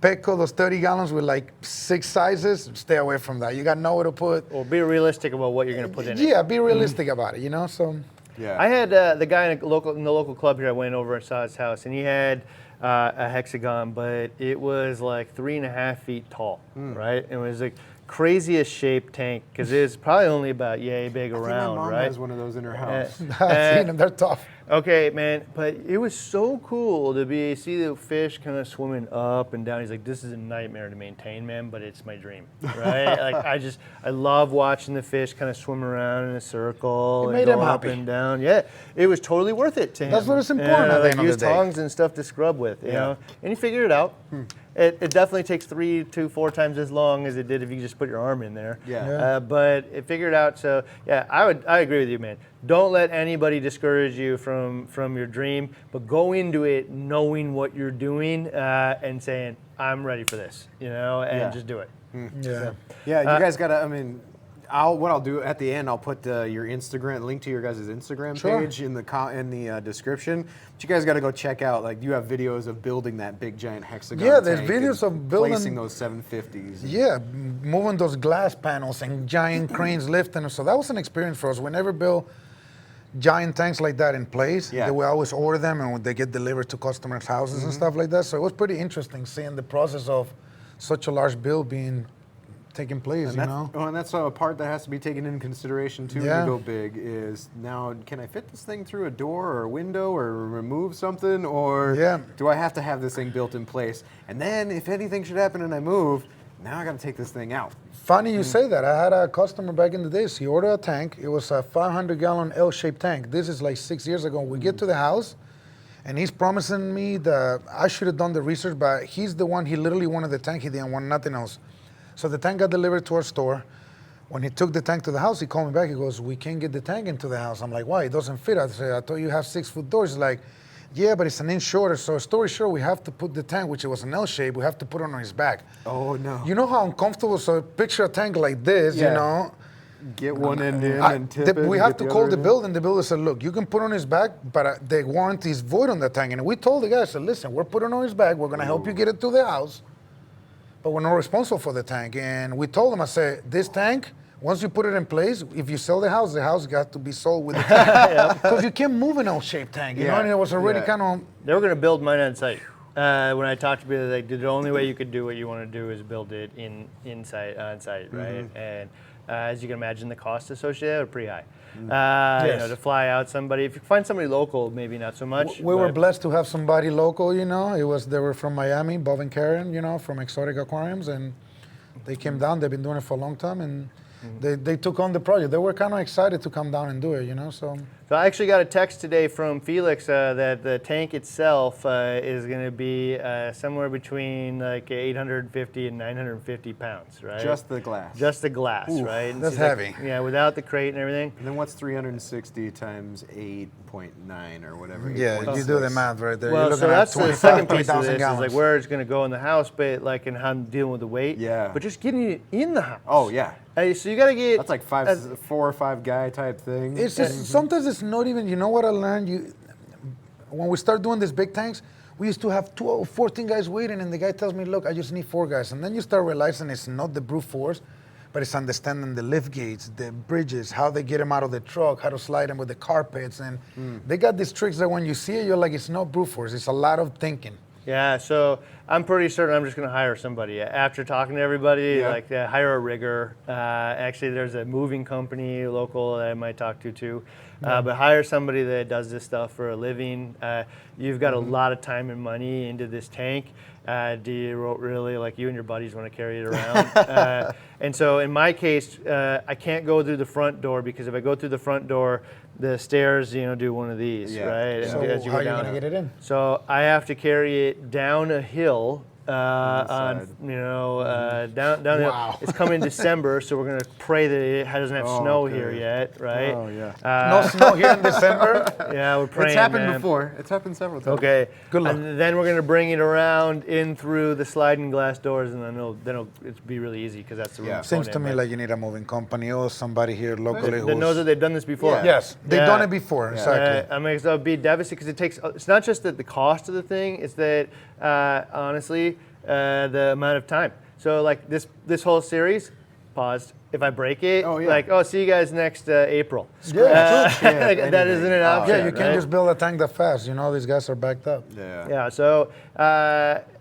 C: Petco, those 30 gallons with like 6 sizes, stay away from that. You got nowhere to put.
A: Or be realistic about what you're going to put in it.
C: Yeah, be realistic about it, you know. So.
B: Yeah.
A: I had the guy in the local club here. I went over and saw his house, and he had a hexagon, but it was like 3.5 feet tall, right? It was like craziest shaped tank because it was probably only about yay big around,
B: my mom
A: right?
B: has one of those in her house.
C: I've seen them. They're tough.
A: Okay, man, but it was so cool to see the fish kind of swimming up and down. He's like, this is a nightmare to maintain, man, but it's my dream, right? Like, I love watching the fish kind of swim around in a circle.
C: It made
A: and
C: him
A: go up
C: happy.
A: and down. Yeah, it was totally worth it to him.
C: That's what it's important at the end of
A: use
C: the day.
A: tongs and stuff to scrub with, you know? And he figured it out. It definitely takes 3 to 4 times as long as it did if you just put your arm in there. But it figured out. So yeah, I agree with you, man. Don't let anybody discourage you from your dream, but go into it knowing what you're doing and saying, I'm ready for this, you know, and just do it.
C: Yeah.
B: Yeah, you guys gotta. I mean, what I'll do at the end, I'll put your Instagram link to your guys' Instagram page in the description. But you guys got to go check out. Like, you have videos of building that big giant hexagon.
C: Yeah, there's
B: tank
C: videos
B: and
C: of building
B: placing those 750s.
C: Yeah, moving those glass panels and giant cranes lifting them. So that was an experience for us. We never built giant tanks like that in place.
B: Yeah.
C: We always order them and they get delivered to customers' houses and stuff like that. So it was pretty interesting seeing the process of such a large build being taking place, you know?
B: Oh, and that's a part that has to be taken into consideration too when you go big is, now, can I fit this thing through a door or a window or remove something? Or do I have to have this thing built in place? And then if anything should happen and I move, now I got to take this thing out.
C: Funny you say that. I had a customer back in the days. He ordered a tank. It was a 500-gallon L-shaped tank. This is like 6 years ago. We get to the house, and he's promising me that I should have done the research, but he's the one, he literally wanted the tank. He didn't want nothing else. So the tank got delivered to our store. When he took the tank to the house, he called me back. He goes, we can't get the tank into the house. I'm like, why? It doesn't fit. I said, I thought you have 6-foot doors. He's like, yeah, but it's an inch shorter. So story short, we have to put the tank, which it was an L shape, we have to put it on his back.
B: Oh, no.
C: You know how uncomfortable, so picture a tank like this, you know.
B: Get one end in and tip it.
C: We have to call the builder, and the builder said, look, you can put on his back, but the warranty is void on the tank. And we told the guy, I said, listen, we're putting on his back. We're going to help you get it to the house, but we're not responsible for the tank. And we told him, I said, this tank, once you put it in place, if you sell the house got to be sold with the tank. Because you can't move an L-shaped tank, you know, and it was already kind of...
A: They were going to build mine on site. When I talked to people, like, the only way you could do what you want to do is build it on site, right? And as you can imagine, the costs associated are pretty high. You know, to fly out somebody, if you find somebody local, maybe not so much.
C: We were blessed to have somebody local, you know. They were from Miami, Bob and Karen, you know, from Exotic Aquariums, and they came down. They've been doing it for a long time, and they took on the project. They were kind of excited to come down and do it, you know. So
A: I actually got a text today from Felix that the tank itself is going to be somewhere between like 850 and 950 pounds, right?
B: Just the glass.
A: Just the glass, right? And
C: that's
A: so
C: heavy.
A: Yeah, without the crate and everything.
B: And then what's 360 times 8.9 or whatever?
C: Yeah, you do the math right there.
A: Well,
C: You're
A: so that's the second piece of this is
C: gallons.
A: like where it's going to go in the house, but like and how I'm dealing with the weight.
B: Yeah.
A: But just getting it in the house.
B: Oh, yeah.
A: So you got to get.
B: That's like 4 or 5 guy type thing.
C: It's just, sometimes it's not even, you know what I learned? When we start doing these big tanks, we used to have 12, 14 guys waiting, and the guy tells me, look, I just need 4 guys. And then you start realizing it's not the brute force, but but it's understanding the lift gates, the bridges, how they get them out of the truck, how to slide them with the carpets. And they got these tricks that when you see it, you're like, it's no brute force. It's a lot of thinking.
A: Yeah, so I'm pretty certain I'm just going to hire somebody. After talking to everybody, hire a rigger. Actually, there's a moving company local that I might talk to too. But hire somebody that does this stuff for a living. You've got a lot of time and money into this tank. Do you really, like you and your buddies, want to carry it around? And so in my case, I can't go through the front door, because if I go through the front door, the stairs, do one of these, right?
C: So
A: as you
C: how
A: go
C: are you
A: down.
C: going to get it in?
A: So I have to carry it down a hill. Down the hill. It's coming December, so we're gonna pray that it doesn't have snow here yet, right?
B: Oh yeah.
C: No snow here in December?
A: Yeah, we're praying.
B: It's happened
A: man.
B: before. It's happened several times.
A: Okay.
C: Good luck.
A: And then we're gonna bring it around in through the sliding glass doors, and then it'll be really easy, because that's the room. it's
C: Seems
A: going
C: to
A: in,
C: me
A: but
C: like you need a moving company or somebody here locally
A: that knows that they've done this before.
B: Yeah.
C: Yes, they've
A: Yeah.
C: done it before, exactly.
A: I mean, so it'd be devastating, because it's not just that the cost of the thing, it's that honestly, the amount of time. So like this whole series, paused. If I break it, see you guys next April. That isn't an option.
C: Yeah, you can't just build a tank that fast. These guys are backed up.
A: Yeah. So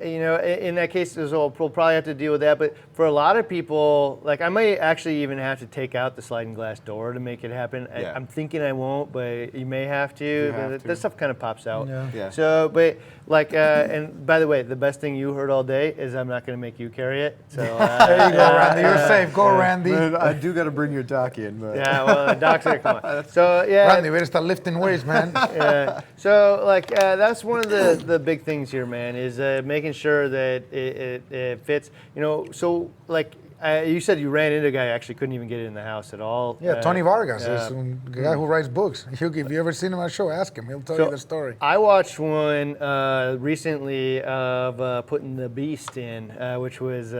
A: in that case, we'll probably have to deal with that. But for a lot of people, like I might actually even have to take out the sliding glass door to make it happen.
B: Yeah.
A: I'm thinking I won't, but you may have to. That stuff kind of pops out.
C: Yeah.
A: So, but like, and by the way, the best thing you heard all day is I'm not going to make you carry it. So
C: There you go, Randy. You're safe. Go, Randy.
B: Man, I do got to bring your dock in, but
A: yeah, well, the doc's gonna come on. So yeah,
C: Randy, better start lifting weights, man.
A: yeah. So like that's one of the big things here, man, is making sure that it fits. So like you said, you ran into a guy who actually couldn't even get it in the house at all.
C: Yeah, Tony Vargas is
A: yeah.
C: the guy who writes books. If you ever seen him on a show, ask him. He'll tell you the story.
A: I watched one recently of putting the Beast in, which was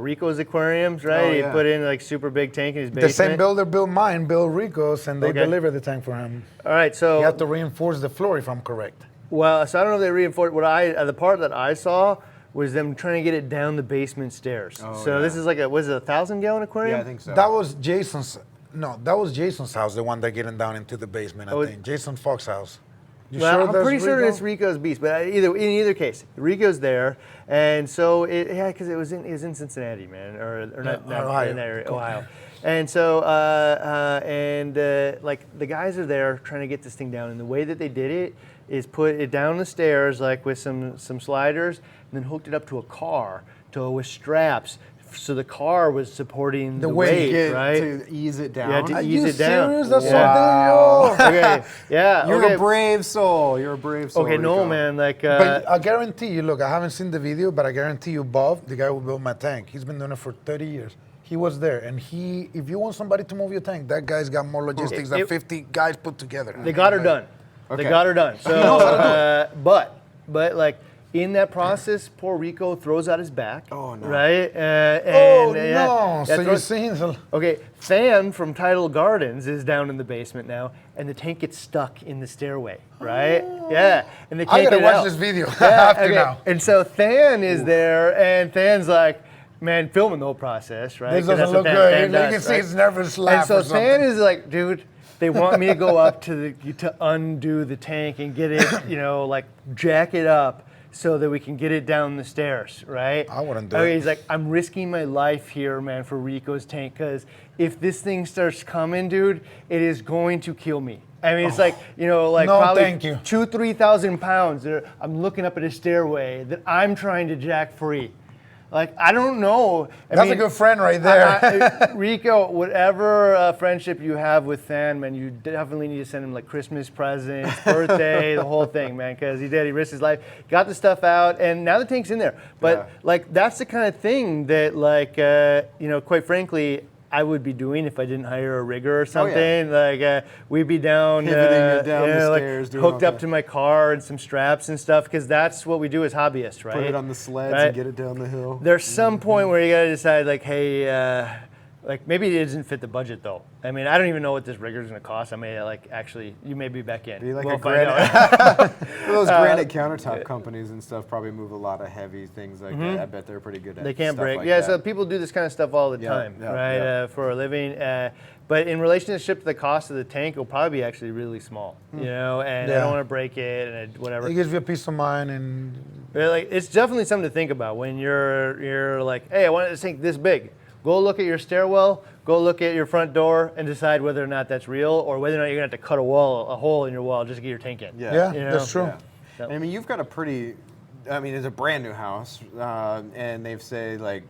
A: Rico's aquariums, right?
B: Oh, yeah.
A: He put in like super big tank in his basement.
C: The same builder built mine, Bill Rico's, and they delivered the tank for him.
A: All right, so
C: You have to reinforce the floor, if I'm correct.
A: well, so I don't know if they reinforced. The part that I saw was them trying to get it down the basement stairs. This is like was it a 1,000-gallon aquarium?
B: yeah, I think so.
C: That was Jason's. No, that was Jason's house, the one that getting down into the basement. I think Jason Fox's house. You
A: Well,
C: sure
A: I'm
C: that's
A: pretty sure
C: Rico?
A: it's Rico's Beast, but in either case, Rico's there, and so because it was in Cincinnati, man, or not
C: Ohio.
A: in that area, Ohio, and so like the guys are there trying to get this thing down, and the way that they did it is put it down the stairs like with some sliders, and then hooked it up to a car with straps. So the car was supporting the weight, right?
B: To ease it down.
A: Yeah, to
C: Are
A: ease
C: you
A: it down.
C: serious? That's
B: Wow.
C: so
A: Okay, yeah.
B: You're
A: okay.
B: a brave soul. You're a brave soul.
A: Okay, no,
B: Rico.
A: man, like.
C: But I guarantee you, look, I haven't seen the video, but I guarantee you, Bob, the guy who built my tank, he's been doing it for 30 years. He was there, and if you want somebody to move your tank, that guy's got more logistics than 50 guys put together.
A: They got her done.
B: Okay.
A: They got her done. So, but like in that process, poor Rico throws out his back.
B: Oh, no.
A: Right?
C: No! So you're seeing
A: Okay, Fan from Tidal Gardens is down in the basement now, and the tank gets stuck in the stairway. Right? Yeah, and they can't
C: I gotta
A: get
C: watch
A: out.
C: this video. I
A: Yeah,
C: have to
A: okay.
C: now.
A: And so Than is there, and Than's like, man, filming the whole process, right?
C: This
A: 'Cause
C: doesn't
A: that's
C: look
A: what
C: good.
A: Than
C: You
A: does,
C: can see
A: right?
C: his nervous laugh
A: And so
C: or something.
A: Than is like, dude, they want me to go up to undo the tank and get it, like jack it up so that we can get it down the stairs, right?
C: I wouldn't do
A: Okay,
C: it.
A: he's like, I'm risking my life here, man, for Rico's tank, because if this thing starts coming, dude, it is going to kill me. I mean, it's like,
C: No,
A: probably
C: thank you.
A: 2,000-3,000 pounds. I'm looking up at a stairway that I'm trying to jack free. Like, I don't know.
C: That's a good friend right there.
A: Rico, whatever friendship you have with Than, man, you definitely need to send him like Christmas presents, birthday, the whole thing, man, because he risked his life, got the stuff out, and now the tank's in there. But like, that's the kind of thing that like, quite frankly, I would be doing if I didn't hire a rigger or something. Like we'd be down,
B: Pivoting it down the
A: like,
B: stairs, doing
A: hooked
B: all
A: up
B: that.
A: to my car and some straps and stuff, because that's what we do as hobbyists, right?
B: Put it on the sleds
A: Right?
B: and get it down the hill.
A: There's some point where you gotta decide, like, hey, like maybe it doesn't fit the budget though. I mean, I don't even know what this rigger is going to cost. I may actually, you may be back in.
B: Be like
A: We'll
B: a
A: find
B: granite.
A: out.
B: Those granite countertop companies and stuff probably move a lot of heavy things like that. I bet they're pretty good at.
A: They can't
B: stuff
A: break.
B: like
A: yeah,
B: that.
A: so people do this kind of stuff all the time, right? For a living. But in relationship to the cost of the tank, it'll probably be actually really small, you know. And I don't want to break it and whatever.
C: It gives you a peace of mind, and
A: like it's definitely something to think about when you're like, hey, I want this tank this big. Go look at your stairwell. Go look at your front door and decide whether or not that's real, or whether or not you're gonna have to cut a hole in your wall just to get your tank in.
C: yeah,
A: You know?
C: that's true.
B: Yeah.
A: Yep.
B: I mean, you've got a pretty. I mean, it's a brand new house, and they've said like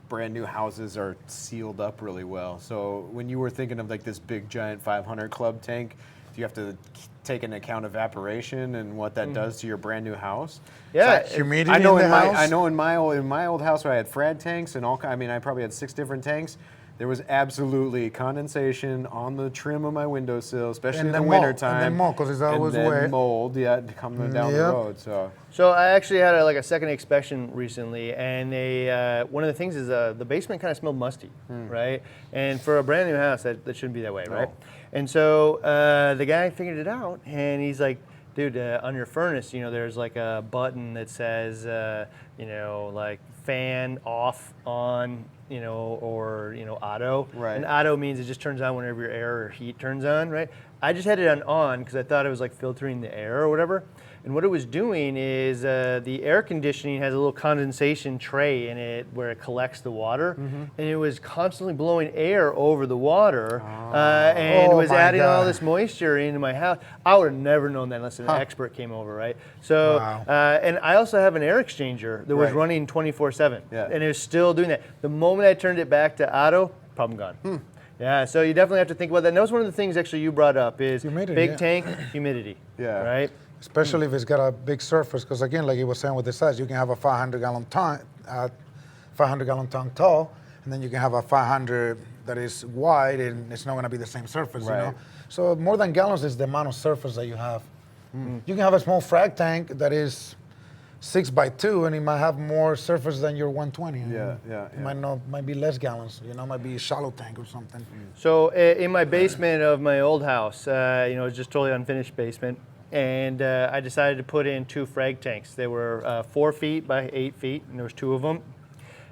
B: brand new houses are sealed up really well. So when you were thinking of like this big giant 500 club tank, do you have to take into account evaporation and what that does to your brand new house?
A: Yeah,
C: Humidity
B: I know
C: in the house.
B: I know in my old house where I had frad tanks and all. I mean, I probably had 6 different tanks. There was absolutely condensation on the trim of my windowsill, especially in the wintertime.
C: And then mold, because it's always
B: and then
C: wet.
B: mold, coming down the road.
A: So I actually had a second inspection recently, and one of the things is the basement kind of smelled musty, right? And for a brand new house, that shouldn't be that way, right? And so the guy figured it out, and he's like, dude, on your furnace, you know, there's like a button that says, you know, like fan off, on, you know, or, you know, auto.
B: Right.
A: And auto means it just turns on whenever your air or heat turns on, right? I just had it on because I thought it was like filtering the air or whatever. And what it was doing is the air conditioning has a little condensation tray in it where it collects the water, and it was constantly blowing air over the water and was adding all this moisture into my house. I would have never known that unless an expert came over, right? So, and I also have an air exchanger that was running 24/7, and it was still doing that. The moment I turned it back to auto, problem gone. Yeah, so you definitely have to think about that. And that was one of the things actually you brought up is
C: Humidity,
A: big tank, humidity, right?
C: Especially if it's got a big surface, because again, like you were saying with the size, you can have a 500-gallon tank, 500-gallon tank tall, and then you can have a 500 that is wide, and it's not going to be the same surface, you know. So more than gallons is the amount of surface that you have. You can have a small frag tank that is 6x2, and it might have more surface than your 120. It might be less gallons, you know, might be a shallow tank or something.
A: So in my basement of my old house, you know, it was just totally unfinished basement. And I decided to put in 2 frag tanks. They were 4 feet by 8 feet, and there was 2 of them.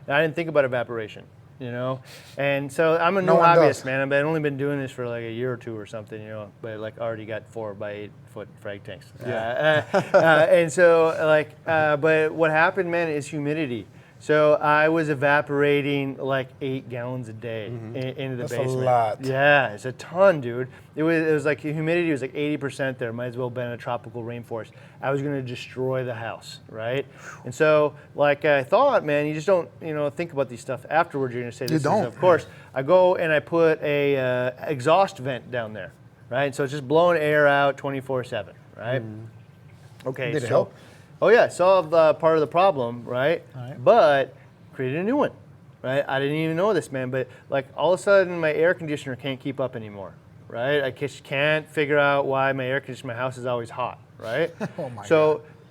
A: And I didn't think about evaporation, you know. And so I'm a new hobbyist, man. I've only been doing this for like a year or 2 or something, you know. But like already got 4 by 8 foot frag tanks. And so like, but what happened, man, is humidity. So I was evaporating like 8 gallons a day into the basement.
C: That's a lot.
A: Yeah, it's a ton, dude. It was like humidity was like 80% there. Might as well have been a tropical rainforest. I was gonna destroy the house, right? And so, like I thought, man, you just don't, you know, think about these stuff afterwards. You're gonna say this. Of course, I go and I put a exhaust vent down there, right? So it's just blowing air out 24/7, right? Okay.
C: Did it help?
A: Oh yeah, solved part of the problem, right? But created a new one, right? I didn't even know this, man, but like all of a sudden my air conditioner can't keep up anymore, right? I just can't figure out why my air conditioner, my house is always hot, right?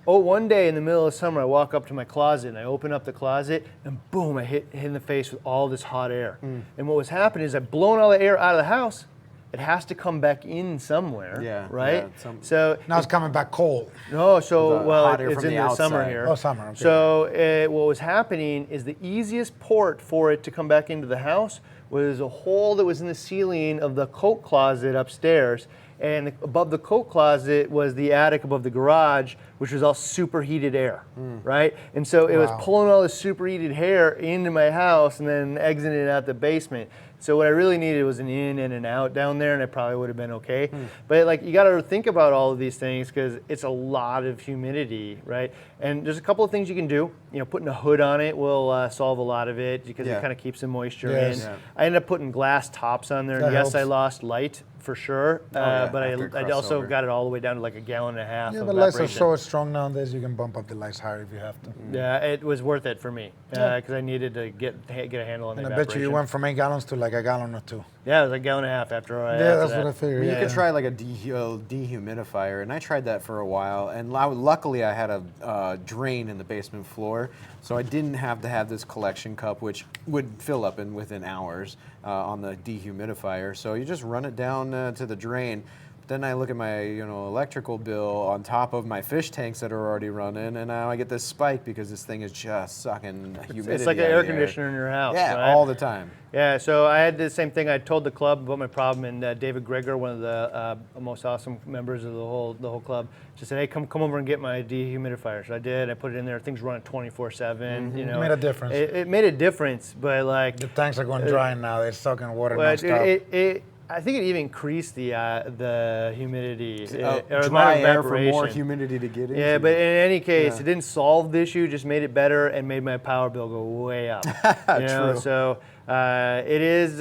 A: One day in the middle of summer, I walk up to my closet and I open up the closet and boom, I hit in the face with all this hot air. And what was happening is I've blown all the air out of the house. It has to come back in somewhere, right? So
C: now it's coming back cold.
A: No, so
B: hot air
A: it's
B: from
A: in the summer here.
C: Oh, summer. Okay.
A: So what was happening is the easiest port for it to come back into the house was a hole that was in the ceiling of the coat closet upstairs, and above the coat closet was the attic above the garage, which was all superheated air, right? And so it was pulling all this superheated air into my house and then exiting it out the basement. So what I really needed was an in and an out down there, and I probably would have been okay. But like, you got to think about all of these things because it's a lot of humidity, right? And there's a couple of things you can do. You know, putting a hood on it will solve a lot of it because it kind of keeps the moisture in. I ended up putting glass tops on there. And yes, I lost light, for sure.
B: yeah,
A: But
B: after it
A: I
B: crusts
A: also
B: over.
A: got it all the way down to like a gallon and a half.
C: Yeah,
A: of
C: but lights are
A: evaporation.
C: so strong nowadays, you can bump up the lights higher if you have to.
A: Yeah, it was worth it for me
C: Yeah.
A: because I needed to get a handle on the
C: And I
A: evaporation.
C: bet you went from 8 gallons to like a gallon or 2.
A: Yeah, it was like a gallon and a half after I.
C: Yeah,
A: after
C: that's
A: that.
C: what I figured.
B: You
C: Yeah.
B: could try like a dehumidifier, and I tried that for a while. And luckily, I had a drain in the basement floor, so I didn't have to have this collection cup, which would fill up within hours on the dehumidifier. So you just run it down to the drain. Then I look at my electrical bill on top of my fish tanks that are already running, and now I get this spike because this thing is just sucking humidity.
A: It's like an
B: out of
A: air
B: the
A: conditioner in your house.
B: Yeah,
A: right?
B: all the time.
A: Yeah, so I had the same thing. I told the club about my problem, and David Greger, one of the most awesome members of the whole club, just said, "Hey, come over and get my dehumidifier." So I did. I put it in there. Things run 24/7. You know,
C: It made a difference.
A: It made a difference, but like
C: The tanks are going dry now. They're sucking water nonstop.
A: I think it even increased the humidity or the
B: Dry
A: amount of
B: air for more
A: evaporation.
B: humidity to get into.
A: Yeah, but in any case,
B: Yeah.
A: it didn't solve the issue, just made it better and made my power bill go way up. You know,
B: True.
A: so it is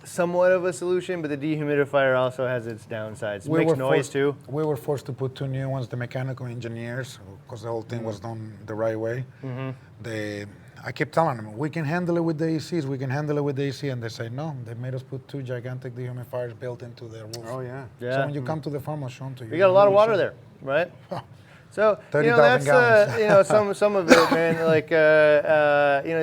A: somewhat of a solution, but the dehumidifier also has its downsides. It makes noise too.
C: We were forced to put 2 new ones, the mechanical engineers, because the whole thing was done the right way. I kept telling them, we can handle it with the ACs, we can handle it with the AC, and they say no. They made us put 2 gigantic dehumidifiers built into the roof.
B: Oh yeah.
A: Yeah.
C: So when you come to the farm, I'll show them to you.
A: We got a lot of water there, right? So
C: 30,000
A: that's
C: gallons.
A: some of it, man. Like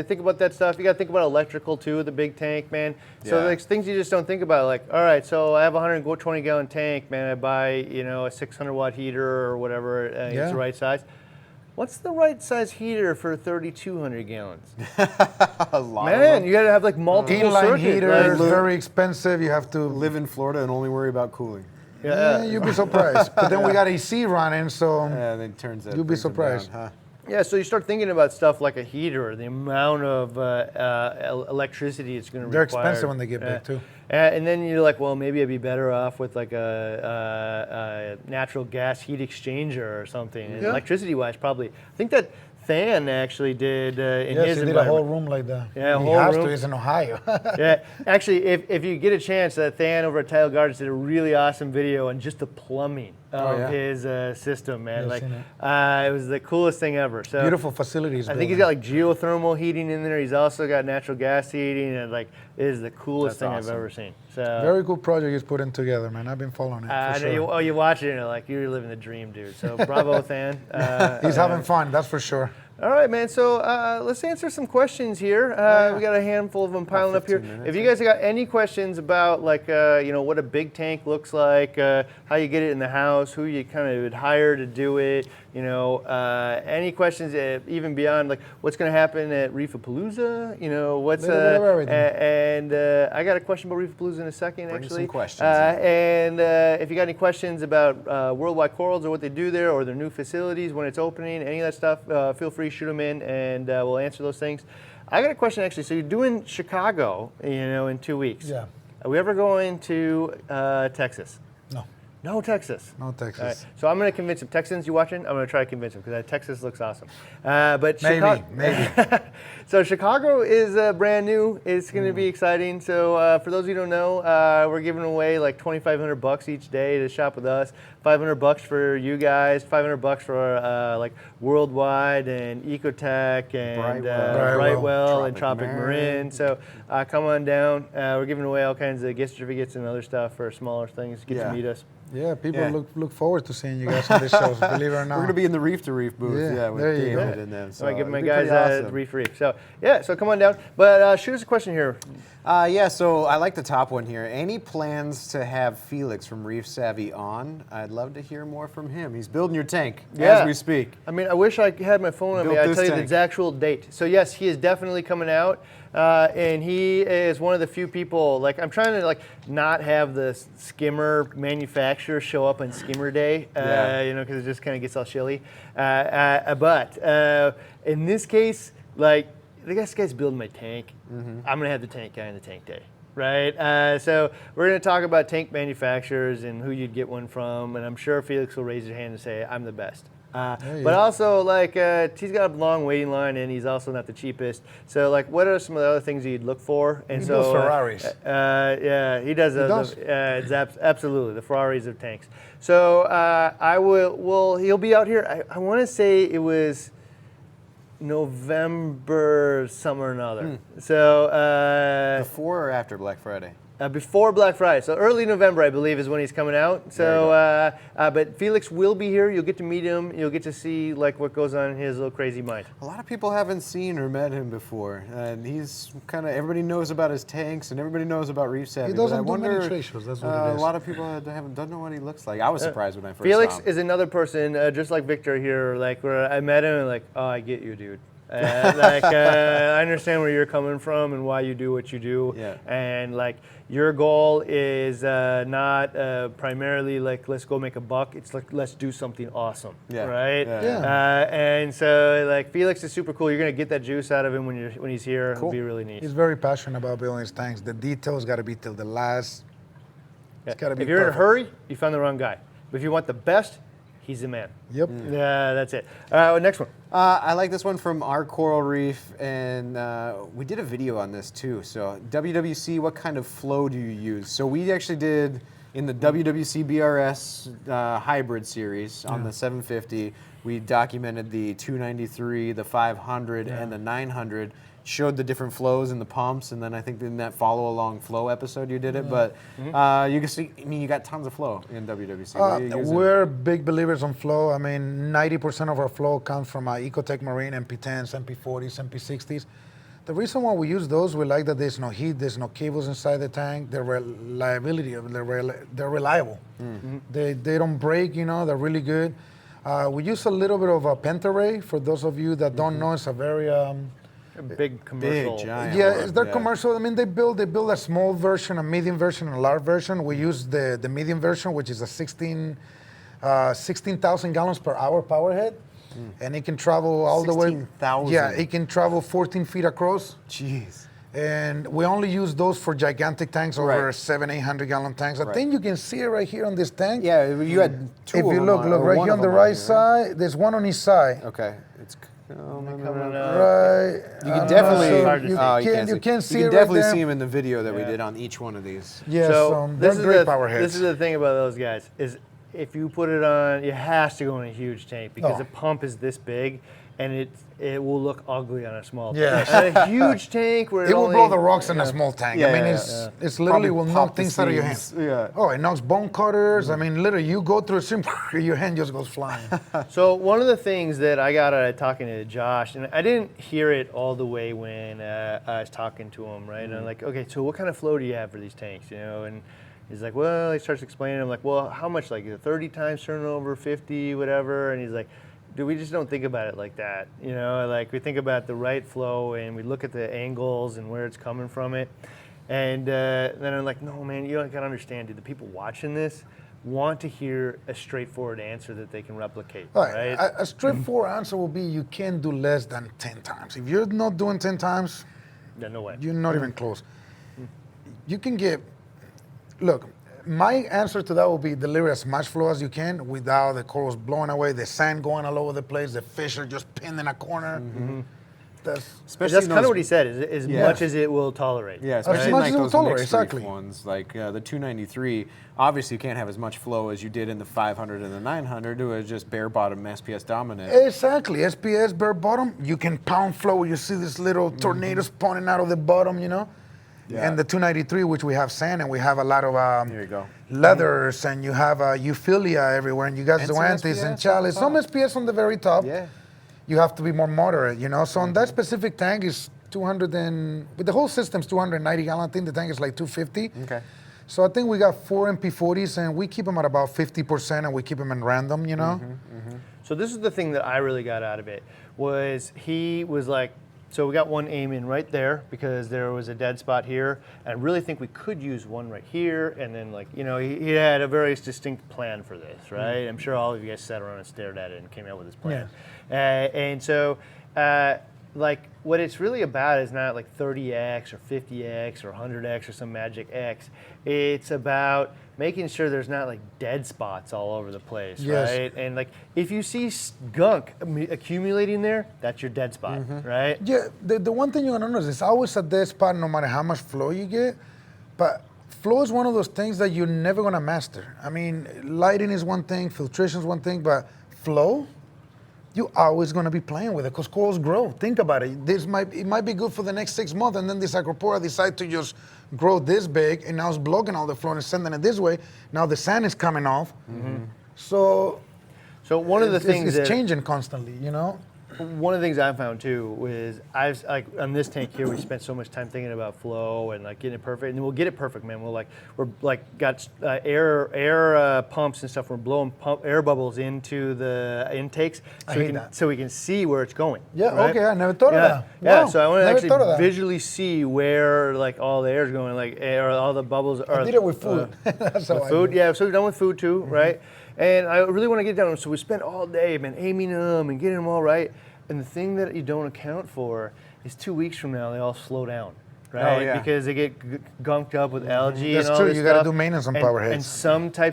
A: think about that stuff. You got to think about electrical too, the big tank, man. So
B: Yeah.
A: like things you just don't think about. Like, all right, so I have a 120 gallon tank, man. I buy a 600 watt heater or whatever. It's
C: Yeah.
A: the right size. What's the right size heater for 3,200 gallons?
B: A lot of
A: Man,
B: them.
A: you got to have like multiple
C: Inline
A: circuits.
C: heaters,
A: like-
C: very expensive. You have to
B: Live in Florida and only worry about cooling.
C: Yeah, you'd be surprised. But then we got AC running, so
B: Yeah, then it turns out.
C: You'll be surprised.
B: Huh?
A: Yeah, so you start thinking about stuff like a heater, the amount of electricity it's going to
C: they're
A: require.
C: expensive when they get big too.
A: And then you're like, well, maybe I'd be better off with like a natural gas heat exchanger or something. And
C: Yeah.
A: electricity-wise, probably. I think that Than actually did in
C: Yes,
A: his
C: he did a whole
A: environment.
C: room like that.
A: Yeah, a
C: he
A: whole
C: has
A: room.
C: to. He's in Ohio.
A: Yeah, actually, if you get a chance, Than over at Tile Gardens did a really awesome video on just the plumbing of
B: yeah.
A: his system, man.
C: Yeah,
A: Like,
C: I've seen
A: it was the coolest thing ever. So
C: Beautiful facilities.
A: I think he's got like geothermal heating in there. He's also got natural gas heating, and like it is the coolest
B: That's
A: thing
B: awesome.
A: I've ever seen. So
C: very cool project he's putting together, man. I've been following it.
A: I
C: For
A: know
C: sure.
A: you watch it and you're like, you're living the dream, dude. So bravo, Than.
C: He's having fun, that's for sure.
A: All right, man. So let's answer some questions here. We got a handful of them piling up here.
B: 15 minutes,
A: If you guys have got any questions about like what a big tank looks like, how you get it in the house, who you kind of would hire to do it, any questions even beyond like what's going to happen at Reefapalooza, what's
C: Little bit of everything.
A: and I got a question about Reefapalooza in a second,
B: Bring
A: actually.
B: some questions
A: And if you got any questions about Worldwide Corals or what they do there or their new facilities when it's opening, any of that stuff, feel free to shoot them in and we'll answer those things. I got a question actually. So you're doing Chicago, in 2 weeks.
C: Yeah.
A: Are we ever going to Texas?
C: No,
A: No Texas.
C: no Texas.
A: All right. So I'm going to convince him. Texans, you watching? I'm going to try to convince him because Texas looks awesome. But
C: Maybe.
A: So Chicago is brand new. It's going to be exciting. So for those of you who don't know, we're giving away like $2,500 each day to shop with us. $500 for you guys. $500 for like Worldwide and Ecotech and Brightwell and Tropic Marin. So come on down. We're giving away all kinds of gift certificates and other stuff for smaller things. Get to meet us.
C: Yeah, people
B: Yeah.
C: look forward to seeing you guys on the shows, believe it or not.
B: We're gonna be in the Reef to Reef booth,
C: Yeah,
B: with
C: there you
B: David
C: go.
B: and them.
A: So I give
B: it'd
A: my
B: be
A: guys
B: pretty awesome.
A: Reef Reef. So yeah, so come on down. But shoot us a question here.
B: So I like the top one here. Any plans to have Felix from Reef Savvy on? I'd love to hear more from him. He's building your tank as we speak.
A: I mean, I wish I had my phone on me.
B: Built
A: I'd
B: this
A: tell you
B: tank.
A: the actual date. So yes, he is definitely coming out. And he is one of the few people, like I'm trying to like not have the skimmer manufacturer show up on skimmer day, because it just kind of gets all chilly. But in this case, like this guy's building my tank. I'm gonna have the tank guy on the tank day. Right, so we're going to talk about tank manufacturers and who you'd get one from, and I'm sure Felix will raise his hand and say, I'm the best. But also, like, he's got a long waiting line, and he's also not the cheapest. So, like, what are some of the other things you'd look for? And
C: He
A: so,
C: does Ferraris.
A: Yeah, he does.
C: does?
A: Absolutely the Ferraris of tanks. So he'll be out here. I want to say it was November, somewhere or another. So
B: Before or after Black Friday?
A: before Black Friday, so early November, I believe, is when he's coming out. So, but Felix will be here. You'll get to meet him. You'll get to see like what goes on in his little crazy mind.
B: A lot of people haven't seen or met him before, and he's kind of, everybody knows about his tanks and everybody knows about Reef Savvy.
C: He doesn't
B: but I
C: do many
B: wonder,
C: trade shows, that's what it
B: a
C: is.
B: lot of people don't know what he looks like. I was surprised when I first
A: Felix
B: saw him.
A: is another person, just like Victor here, like where I met him and like, oh, I get you, dude. I understand where you're coming from and why you do what you do.
B: Yeah.
A: And like your goal is not primarily like let's go make a buck. It's like let's do something awesome.
B: Yeah.
A: Right.
C: Yeah.
A: And so like Felix is super cool. You're gonna get that juice out of him when he's here.
B: Cool.
A: It'll be really neat.
C: He's very passionate about building his tanks. The details got to be till the last. It's got to be
A: If you're
C: perfect.
A: in a hurry, you found the wrong guy. But if you want the best, he's the man.
C: Yep.
A: Yeah, that's it. All right, next one.
B: I like this one from our coral reef, and we did a video on this too. So WWC, what kind of flow do you use? So we actually did in the WWC BRS hybrid series on the 750. We documented the 293, the 500, and the 900. Showed the different flows in the pumps, and then I think in that follow-along flow episode you did it. But you can see, I mean, you got tons of flow in WWC. What do you use?
C: We're big believers on flow. I mean, 90% of our flow comes from Ecotech Marine, MP10s, MP40s, MP60s. The reason why we use those, we like that there's no heat, there's no cables inside the tank. They're reliability, they're reliable. They don't break, you know, they're really good. We use a little bit of a Pentaray. For those of you that don't know, it's a very
A: A big commercial.
B: Big, giant.
C: yeah, it's their commercial. I mean, they build a small version, a medium version, and a large version. We use the medium version, which is a 16,000 gallons per hour power head, and it can travel all the way.
B: 16,000.
C: Yeah, it can travel 14 feet across.
B: Jeez.
C: And we only use those for gigantic tanks over
B: Right.
C: 700-800 gallon tanks. I
B: Right.
C: think you can see it right here on this tank.
B: Yeah, you had two
C: If
B: of
C: you
B: them
C: look
B: or
C: right
B: one
C: here
B: of
C: on the
B: them
C: right
B: here,
C: side, there's one on each side.
B: Okay. It's
A: Coming
C: Right.
B: You can definitely.
C: so
A: hard to see.
C: you can see
B: You
C: it
B: can definitely
C: right there.
B: see him in the video that we
A: Yeah.
B: did on each one of these.
C: Yes,
A: So
C: they're
A: this is
C: great
A: the
C: power heads.
A: this is the thing about those guys is if you put it on, it has to go in a huge tank because
C: Oh.
A: the pump is this big, and it will look ugly on a small
C: Yes.
A: tank. And a huge tank where
C: It will
A: only,
C: blow the rocks in a small tank.
B: Yeah,
C: I mean,
B: yeah,
C: it's literally
B: Probably
C: will
B: pop
C: knock
B: the
C: things out of your hand.
B: seams. Yeah.
C: Oh, it knocks bone cutters. I mean, literally, you go through a stream, your hand just goes flying.
A: So one of the things that I got out of talking to Josh, and I didn't hear it all the way when I was talking to him, right? And I'm like, okay, so what kind of flow do you have for these tanks, you know? And he's like, well, he starts explaining. I'm like, well, how much? Like 30 times turnover, 50, whatever. And he's like, dude, we just don't think about it like that, you know? Like we think about the right flow, and we look at the angles and where it's coming from it. And then I'm like, no, man, you don't gotta understand, dude. The people watching this want to hear a straightforward answer that they can replicate,
C: All
A: right?
C: right. A straightforward answer will be you can't do less than 10 times. If you're not doing 10 times,
A: Yeah, no way.
C: you're not even close. You can get, look, my answer to that will be deliver as much flow as you can without the corals blowing away, the sand going all over the place, the fish are just pinned in a corner. That's
B: Especially
A: That's
B: in
A: kind of
B: those-
A: what he said, is as
B: Yeah.
A: much as it will tolerate.
B: Yeah, especially
C: much
B: like
C: as it'll
B: those
C: tolerate,
B: mixed reef
C: exactly.
B: ones, like the 293. Obviously, you can't have as much flow as you did in the 500 and the 900. It was just bare bottom SPS dominant.
C: exactly. SPS, bare bottom, you can pound flow. You see these little tornadoes spawning out of the bottom, you know?
B: Yeah.
C: And the 293, which we have sand and we have a lot of
B: There you go.
C: leathers and you have euphilia everywhere and you got
B: And some
C: zoanthus and
B: SPS
C: chalice.
B: on
C: Some SPS on the very top.
B: Yeah.
C: You have to be more moderate, you know? So on that specific tank is 200 and, with the whole system's 290 gallon. I think the tank is like 250.
B: Okay.
C: So I think we got 4 MP40s and we keep them at about 50% and we keep them in random, you know?
A: So this is the thing that I really got out of it, was he was like, so we got one aim in right there because there was a dead spot here. And I really think we could use one right here. And then like, you know, he had a very distinct plan for this, right? I'm sure all of you guys sat around and stared at it and came up with this plan. And so like what it's really about is not like 30x or 50x or 100x or some magic X. It's about making sure there's not like dead spots all over the place,
C: Yes.
A: right? And like if you see gunk accumulating there, that's your dead spot, right?
C: Yeah, the one thing you're gonna notice is always a dead spot no matter how much flow you get, but flow is one of those things that you're never gonna master. I mean, lighting is one thing, filtration is one thing, but flow, you're always gonna be playing with it because corals grow. Think about it. It might be good for the next 6 months, and then this acropora decide to just grow this big, and now it's blocking all the flow and sending it this way. Now the sand is coming off. So
A: one of the things
C: it's changing constantly, you know?
A: One of the things I found too is I've like on this tank here we spent so much time thinking about flow and like getting it perfect, and we'll get it perfect, man. We're got air pumps and stuff. We're blowing air bubbles into the intakes so we can see where it's going.
C: Yeah.
A: right?
C: Okay. I never thought of that.
A: Yeah.
C: Wow,
A: So I want to
C: never thought of
A: actually
C: that.
A: visually see where like all the air is going, like or all the bubbles.
C: I did it with food. That's how
A: With
C: I
A: food,
C: do it.
A: yeah. So we've done with food too, right? And I really want to get down. So we spent all day, man, aiming them and getting them all right. And the thing that you don't account for is 2 weeks from now they all slow down, right?
B: Oh, yeah.
A: Because they get gunked up with algae
C: That's
A: and all
C: true.
A: this
C: You gotta
A: stuff.
C: do maintenance on
A: And-
C: power heads.
A: And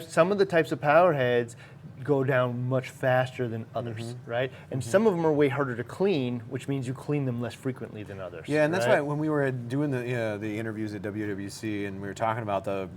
A: some of the types of power heads go down much faster than others, right? And some of them are way harder to clean, which means you clean them less frequently than others.
B: Yeah, and that's
A: right?
B: why when we were doing the interviews at WWC and we were talking about the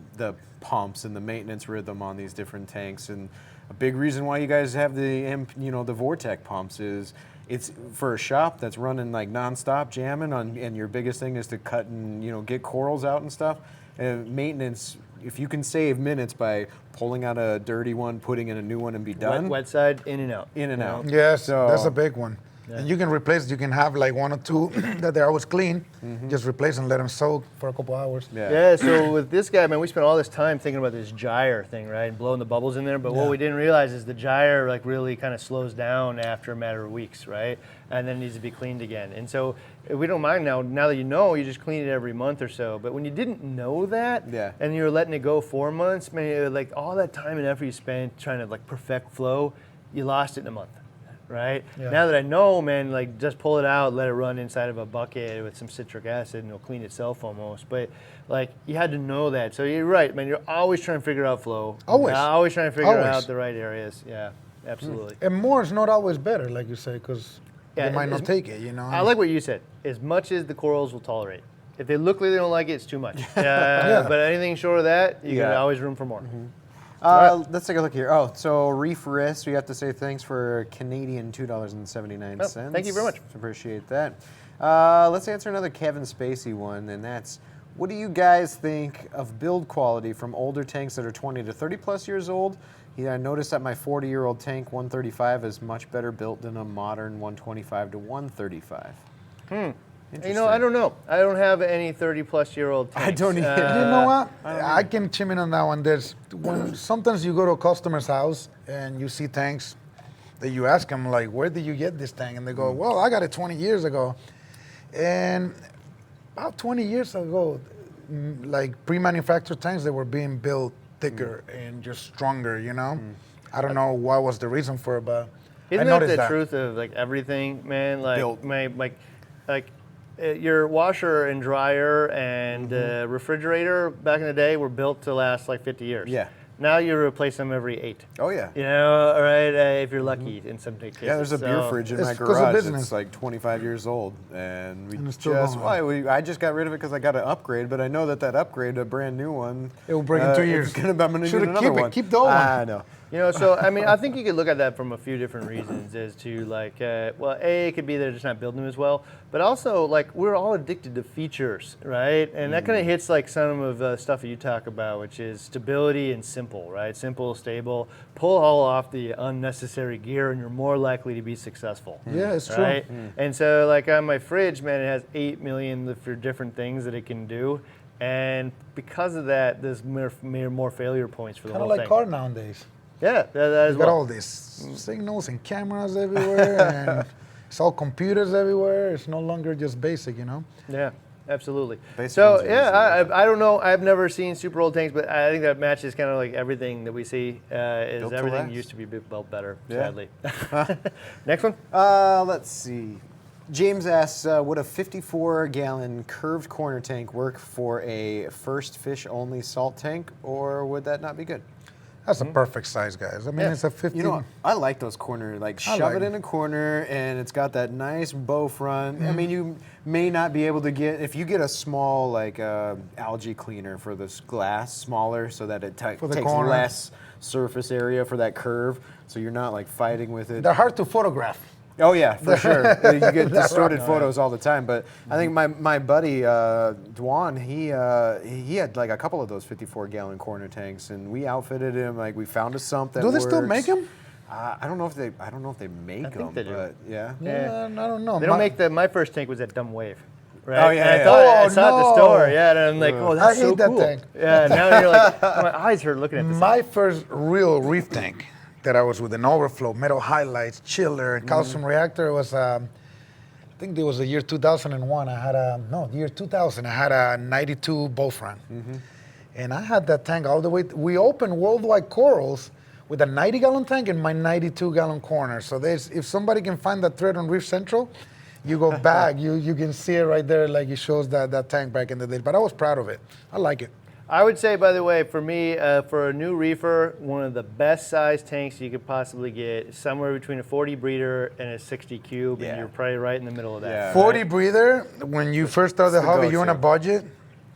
B: pumps and the maintenance rhythm on these different tanks, and a big reason why you guys have the Vortec pumps is it's for a shop that's running like nonstop jamming on, and your biggest thing is to cut and get corals out and stuff. And maintenance, if you can save minutes by pulling out a dirty one, putting in a new one, and be done.
A: Wet side, in and out.
B: In and
A: you know?
B: out.
C: Yes,
B: So-
C: that's a big one. And you can replace. You can have like 1 or 2 that they're always clean. Just replace and let them soak for a couple hours.
A: Yeah, so with this guy, man, we spent all this time thinking about this gyre thing, right? And blowing the bubbles in there. But what we didn't realize is the gyre like really kind of slows down after a matter of weeks, right? And then it needs to be cleaned again. And so we don't mind now that you know, you just clean it every month or so. But when you didn't know that, and you were letting it go 4 months, man, like all that time and effort you spent trying to like perfect flow, you lost it in a month. Right?
C: Yeah.
A: Now that I know, man, like just pull it out, let it run inside of a bucket with some citric acid and it'll clean itself almost. But like you had to know that. So you're right, man, you're always trying to figure out flow.
C: Always.
A: Always trying to figure
C: Always.
A: out the right areas. Yeah, absolutely.
C: And more is not always better, like you say, because
A: Yeah,
C: they might not
A: it's-
C: take it. You know.
A: I like what you said. As much as the corals will tolerate. If they look like they don't like it, it's too much.
C: Yeah.
A: But anything short of that, you got
B: Yeah.
A: always room for more.
B: Let's take a look here. Oh, so Reef Wrist, we have to say thanks for Canadian $2.79.
A: Oh, thank you very much.
B: Appreciate that. Let's answer another Kevin Spacey one, and that's, what do you guys think of build quality from older tanks that are 20 to 30 plus years old? I noticed that my 40-year-old tank 135 is much better built than a modern 125 to 135.
A: I don't know. I don't have any 30-plus-year-old tanks.
B: I don't either.
C: You know what? I can chime in on that one. Sometimes you go to a customer's house and you see tanks that you ask them, like, where did you get this tank? And they go, well, I got it 20 years ago. And about 20 years ago, like pre-manufactured tanks, they were being built thicker and just stronger, you know? I don't know what was the reason for it, but
A: Isn't
C: I
A: that
C: noticed
A: the
C: that.
A: truth of like everything, man? Like
B: Built.
A: your washer and dryer and refrigerator back in the day were built to last like 50 years.
B: Yeah.
A: Now you replace them every 8.
B: Oh, yeah.
A: You know, right? If you're lucky in some cases.
B: Yeah, there's a beer
A: So-
B: fridge in
C: It's
B: my
C: 'cause of
B: garage
C: business.
B: that's like 25 years old, and we
C: And it's still
B: just
C: going.
B: I just got rid of it because I got an upgrade, but I know that upgrade, a brand new one,
C: It will break in 2 years.
B: I'm gonna need
C: Should've
B: another
C: keep it.
B: one.
C: Keep the old one.
B: I know.
A: You know, so I mean, I think you could look at that from a few different reasons. As to like, well, A, it could be they're just not building them as well, but also like we're all addicted to features, right? And that kind of hits like some of the stuff that you talk about, which is stability and simple, right? Simple, stable. Pull all off the unnecessary gear, and you're more likely to be successful.
C: Yeah, it's true.
A: Right? And so, like on my fridge, man, it has 8 million for different things that it can do. And because of that, there's more failure points for the
C: Kind of
A: whole
C: like
A: thing.
C: car nowadays.
A: Yeah, that as
C: You got
A: well.
C: all these signals and cameras everywhere, and it's all computers everywhere. It's no longer just basic, you know?
A: Yeah, absolutely.
B: Basic
A: So
B: ones are
A: yeah,
B: easy.
A: I don't know. I've never seen super old tanks, but I think that matches kind of like everything that we see. Is
B: Built to
A: everything
B: last.
A: used to be built better,
B: Yeah.
A: sadly. Next one.
B: Let's see. James asks, would a 54-gallon curved corner tank work for a first fish-only salt tank, or would that not be good?
C: That's a perfect size, guys. I mean, it's a 50.
B: You know, I like those corner, like shove it in a corner, and it's got that nice bow front. I mean, you may not be able to get, if you get a small, like, algae cleaner for this glass, smaller, so that it takes
C: corner.
B: less surface area for that curve, so you're not, like, fighting with it.
C: They're hard to photograph.
B: Oh yeah, for sure. You get distorted photos all the time. But I think my buddy Dwan, he had like a couple of those 54-gallon corner tanks, and we outfitted him. Like we found a sump that
C: Do they
B: works.
C: still make them?
B: I don't know if they make them.
A: they do.
B: But yeah.
C: Yeah, I don't know.
A: They don't make my first tank was at Dumb Wave. Right?
B: Oh, yeah,
A: And
B: yeah.
A: I saw it at the
C: no.
A: store, yeah, and I'm like, oh, that's
C: I
A: so
C: hate that
A: cool.
C: tank.
A: Yeah, now you're like, my eyes hurt looking at this.
C: My first real reef tank that I was with an overflow, metal highlights, chiller, calcium reactor was, I think it was the year 2001. Year 2000. I had a 92 bow front. And I had that tank all the way. We opened Worldwide Corals with a 90-gallon tank and my 92-gallon corner. So if somebody can find that thread on Reef Central, you go back, you can see it right there, like it shows that tank back in the day. But I was proud of it. I like it.
A: I would say, by the way, for me, for a new reefer, one of the best size tanks you could possibly get is somewhere between a 40 breeder and a 60 cube, and you're probably right in the middle of that.
B: Yeah.
C: 40 breather, when you first start the hobby, you're on a budget.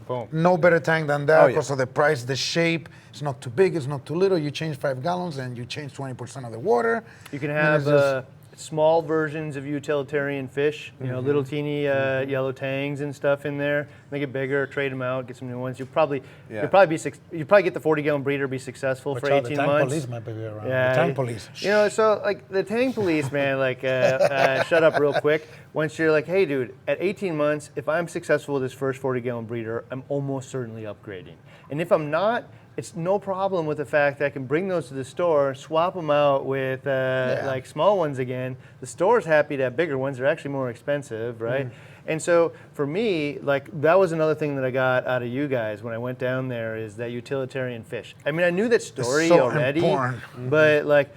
A: Boom.
C: No better tank than that
B: Oh, yeah.
C: because of the price, the shape. It's not too big, it's not too little. You change 5 gallons and you change 20% of the water.
A: You can
C: And
A: have
C: it's just-
A: small versions of utilitarian fish, you know, little teeny yellow tangs and stuff in there. Make it bigger, trade them out, get some new ones. You'd probably get the 40-gallon breeder, be successful for 18
C: the tank
A: months.
C: police might be around.
A: Yeah,
C: The tank police.
A: You know, so like the tank police, man, like shut up real quick. Once you're like, hey, dude, at 18 months, if I'm successful with this first 40-gallon breeder, I'm almost certainly upgrading. And if I'm not, it's no problem with the fact that I can bring those to the store, swap them out with like small ones again. The store's happy to have bigger ones. They're actually more expensive, right? And so for me, like that was another thing that I got out of you guys when I went down there is that utilitarian fish. I mean, I knew that story
C: so
A: already,
C: important.
A: but like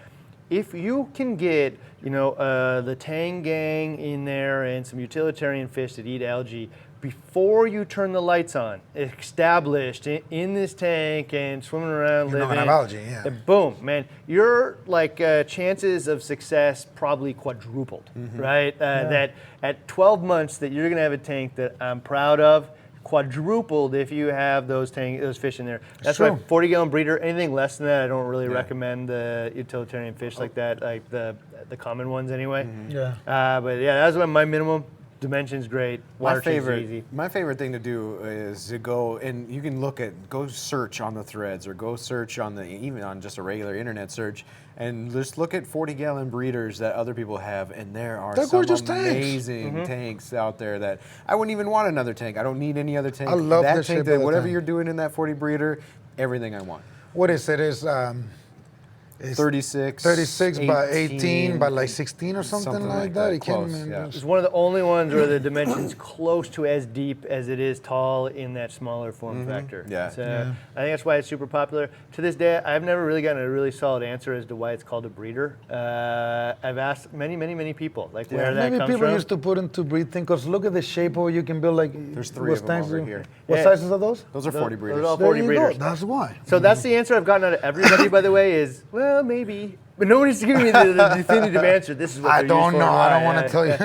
A: if you can get, you know, the Tang gang in there and some utilitarian fish that eat algae before you turn the lights on, established in this tank and swimming around,
C: You're not
A: living.
C: gonna have algae, yeah.
A: Boom, man. Your like chances of success probably quadrupled, right? That at 12 months that you're gonna have a tank that I'm proud of, quadrupled if you have those fish in there. That's why
C: true.
A: 40-gallon breeder. Anything less than that, I don't really recommend the utilitarian fish like that, like the common ones anyway.
C: Yeah.
A: But yeah, that's what my minimum. Dimension's great. Water treatment's easy.
B: My favorite thing to do is to go and you can go search on the threads or go search on even on just a regular internet search and just look at 40-gallon breeders that other people have, and there are
C: They're
B: some
C: gorgeous tanks.
B: amazing tanks out there that I wouldn't even want another tank. I don't need any other tank.
C: I love
B: that
C: the shape
B: tank.
C: of
B: That
C: the
B: whatever
C: tank.
B: you're doing in that 40 breeder, everything I want.
C: What is it? It's
B: 36
C: by 18 by like 16 or something like that. It
B: Close,
C: can,
B: yeah.
A: It's one of the only ones where the dimension's close to as deep as it is tall in that smaller form factor.
B: Yeah.
A: So I think that's why it's super popular. To this day, I've never really gotten a really solid answer as to why it's called a breeder. I've asked many people like where that
C: Maybe
A: comes
C: people
A: from.
C: used to put into breed thing because look at the shape of it. You can build like.
B: There's 3 of them over here.
C: What
A: Yeah.
C: sizes are those?
B: Those are 40
A: Those
B: breeders.
A: are all
C: There
A: 40
C: you
A: breeders.
C: go. That's why.
A: So that's the answer I've gotten out of everybody, by the way, is, well, maybe. But nobody's giving me the definitive answer. This is what
C: I
A: they're
C: don't
A: used for
C: know.
A: and
C: I don't
A: why.
C: want to tell you.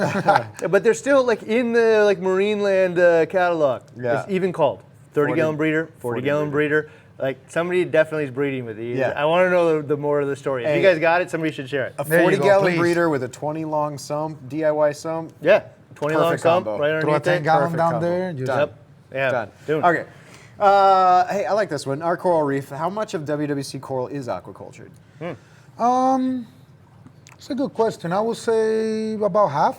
A: Yeah, but they're still like in the like Marineland catalog.
B: Yeah.
A: It's even called 30-gallon breeder, 40-gallon breeder. Like somebody definitely is breeding with these.
B: Yeah.
A: I want to know the more of the story. If
B: Hey.
A: you guys got it, somebody should share it.
B: A
C: There you go,
B: 40-gallon
C: please.
B: breeder with a 20 long sump, DIY sump.
A: Yeah, 20 long
B: Perfect
A: sump
B: combo.
A: right
C: Throw a
A: underneath
C: 10
A: it.
C: gallon
B: Perfect
C: down
B: combo.
C: there. Just-
B: Done.
A: Yep. Yeah.
B: Done.
A: Doing it.
B: Okay. Hey, I like this one. Our coral reef. How much of WWC coral is aquacultured?
C: It's a good question. I would say about half.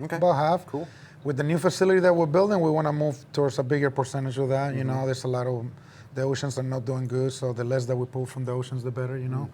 B: Okay.
C: About half.
B: Cool.
C: With the new facility that we're building, we want to move towards a bigger percentage of that. You know, there's a lot of the oceans are not doing good, so the less that we pull from the oceans, the better. You know,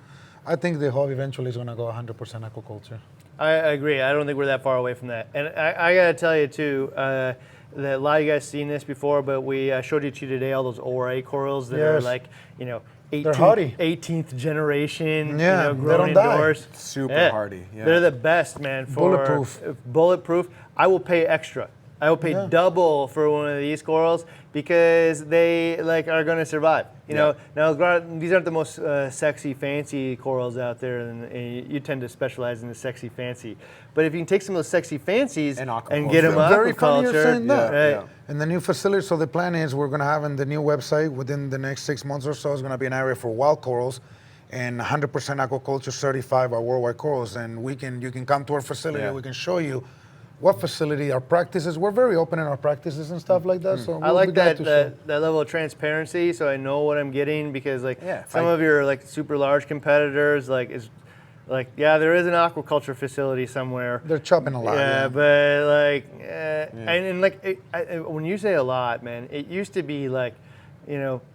C: I think the hobby eventually is going to go 100% aquaculture.
A: I agree. I don't think we're that far away from that. And I got to tell you, too, that a lot of you guys seen this before, but we showed you today all those ORA corals that are
C: Yes.
A: like, you know,
C: hardy.
A: 18th generation,
C: Yeah, they
A: grown
C: don't die.
A: indoors.
B: Super hardy, yeah.
A: They're the best, man. For bulletproof. I will pay extra. I will pay double for one of these corals because they are going to survive. You know, now these aren't the most sexy, fancy corals out there, and you tend to specialize in the sexy, fancy. But if you can take some of those sexy fancies and get them
C: Very funny you're saying that.
A: right?
C: And the new facility, so the plan is we're going to have in the new website within the next 6 months or so, is going to be an area for wild corals and 100% aquaculture certified by Worldwide Corals. And you can come to our facility, we can show you what facility, our practices. We're very open in our practices and stuff like that. So
A: I like that level of transparency, so I know what I'm getting, because some of your super large competitors there is an aquaculture facility somewhere.
C: They're chopping a lot.
A: But when you say a lot, man, it used to be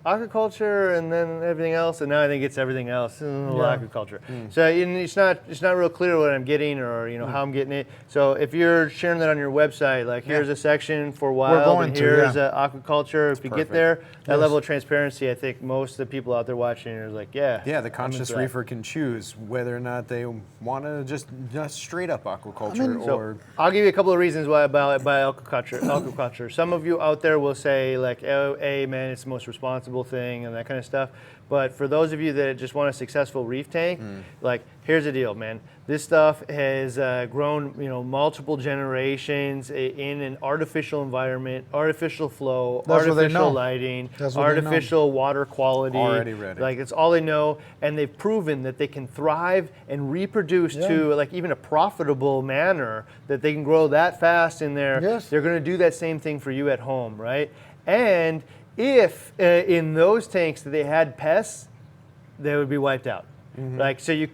A: aquaculture and then everything else, and now I think it's everything else in aquaculture. So it's not real clear what I'm getting or how I'm getting it. So if you're sharing that on your website, here's a section for wild and here's aquaculture. If you get there, that level of transparency, I think most of the people out there watching are
B: the conscious reefer can choose whether or not they want to just straight up aquaculture
A: I'll give you a couple of reasons why I buy aquaculture. Some of you out there will say man, it's the most responsible thing and that kind of stuff. But for those of you that just want a successful reef tank, here's the deal, man. This stuff has grown, multiple generations in an artificial environment, artificial flow, artificial lighting, artificial water quality.
B: Already ready.
A: It's all they know, and they've proven that they can thrive and reproduce to even a profitable manner, that they can grow that fast in there. They're going to do that same thing for you at home, right? And if in those tanks that they had pests, they would be wiped out. So you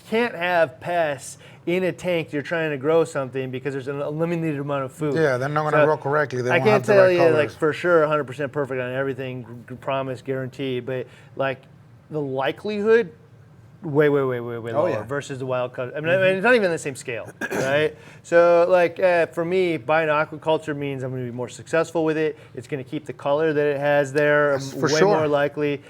A: can't have pests in a tank you're trying to grow something because there's an unlimited amount of food.
C: Yeah, they're not going to grow correctly. They
A: I
C: won't
A: can't
C: have the
A: tell
C: right
A: you
C: colors.
A: for sure 100% perfect on everything, promise, guarantee, but the likelihood way lower versus the wild cut. I mean, it's not even the same scale, right? So for me, buying aquaculture means I'm going to be more successful with it. It's going to keep the color that it has there. More likely.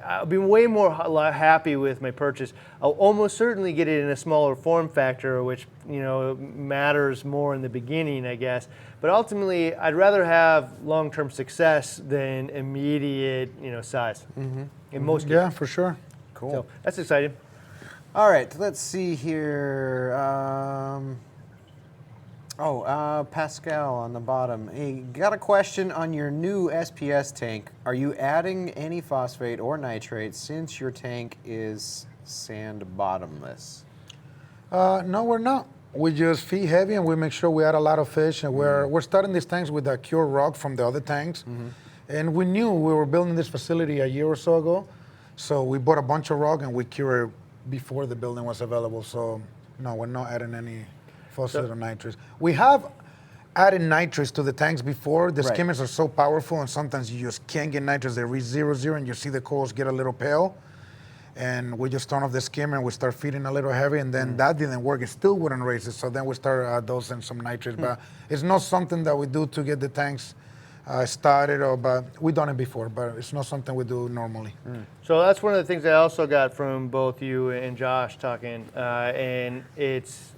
A: I'll be way more happy with my purchase. I'll almost certainly get it in a smaller form factor, which matters more in the beginning, I guess. But ultimately, I'd rather have long-term success than immediate, size. In most cases.
C: Yeah, for sure.
B: Cool.
A: So that's exciting.
B: All right, let's see here. Pascal on the bottom. Hey, got a question on your new SPS tank. Are you adding any phosphate or nitrate since your tank is sand bottomless?
C: No, we're not. We just feed heavy and we make sure we add a lot of fish. And we're starting these tanks with a cured rock from the other tanks. And we knew we were building this facility a year or so ago. So we bought a bunch of rock and we cured it before the building was available. So no, we're not adding any phosphate or nitrates. We have added nitrates to the tanks before. The skimmers are so powerful and sometimes you just can't get nitrates. They reach 0, and you see the corals get a little pale. And we just turn off the skimmer and we start feeding a little heavy, and then that didn't work. It still wouldn't raise it. So then we start dosing some nitrates. But it's not something that we do to get the tanks started, but we've done it before, but it's not something we do normally.
A: So that's one of the things I also got from both you and Josh talking, and it's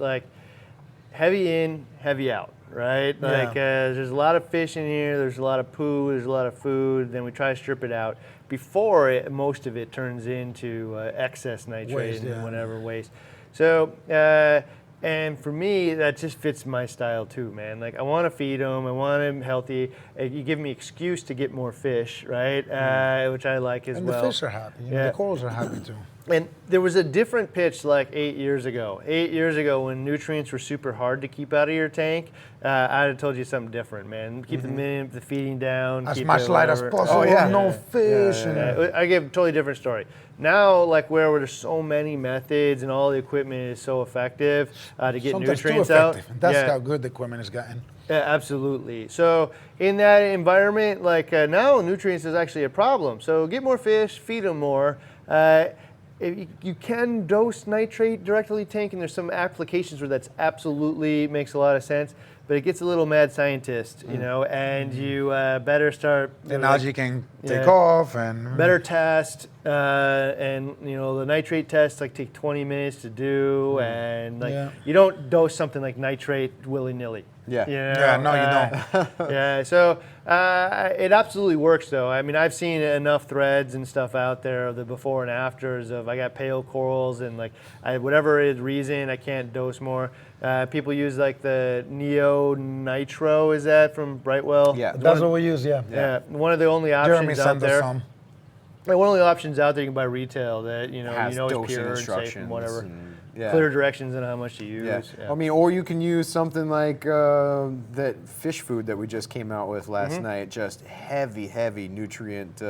A: heavy in, heavy out, right? There's a lot of fish in here, there's a lot of poo, there's a lot of food, then we try to strip it out before most of it turns into excess nitrate and whatever waste. So, and for me, that just fits my style too, man. I want to feed them, I want them healthy. You give me excuse to get more fish, right? Which I like as well.
C: And the fish are happy, the corals are happy too.
A: And there was a different pitch 8 years ago. 8 years ago, when nutrients were super hard to keep out of your tank, I'd have told you something different, man. Keep the feeding down.
C: As much light as possible, no fish.
A: I give a totally different story. Now, where there's so many methods and all the equipment is so effective to get nutrients out.
C: That's how good the equipment is gotten.
A: Yeah, absolutely. So in that environment, now nutrients is actually a problem. So get more fish, feed them more. You can dose nitrate directly tank, and there's some applications where that's absolutely makes a lot of sense, but it gets a little mad scientist, and you better start.
C: The algae can take off and
A: better test And the nitrate tests take 20 minutes to do, and
C: Yeah.
A: you don't dose something like nitrate willy-nilly.
B: Yeah.
C: Yeah, no, you don't.
A: Yeah, so it absolutely works though. I mean, I've seen enough threads and stuff out there of the before and afters of I got pale corals and whatever is reason I can't dose more. People use the Neo Nitro, is that from Brightwell?
B: Yeah.
C: That's what we use, yeah.
A: Yeah, one of the only
C: Jeremy
A: options out
C: sent us
A: there.
C: some.
A: One of the only options out there you can buy retail that
B: Has
A: is
B: dosing
A: pure and safe
B: instructions
A: and whatever.
B: and- yeah.
A: Clear directions on how much to use.
B: Yeah.
A: Yeah.
B: I mean, or you can use something like that fish food that we just came out with last night. Just heavy nutrient,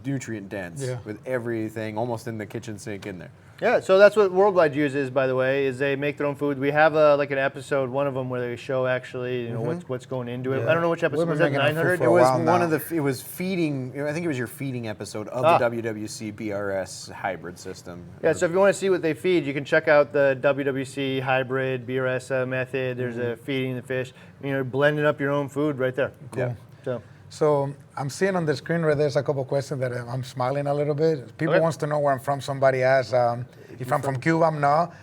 B: nutrient dense
C: Yeah.
B: with everything almost in the kitchen sink in there.
A: Yeah, so that's what Worldwide uses, by the way, is they make their own food. We have an episode, one of them, where they show actually, what's going into it.
C: Yeah.
A: I don't know which episode
C: We've
A: was
C: been
A: that.
C: making that
A: 900.
C: food for
B: It
C: a
B: was
C: while
B: one
C: now.
B: of the. It was feeding. I think it was your feeding episode of the WWC BRS hybrid system.
A: Yeah, so if you want to see what they feed, you can check out the WWC hybrid BRS method. There's a feeding the fish. Blending up your own food right there.
B: Yeah.
C: So I'm seeing on the screen where there's a couple questions that I'm smiling a little bit. People
A: Okay.
C: wants to know where I'm from. Somebody asks if I'm from Cuba. I'm not.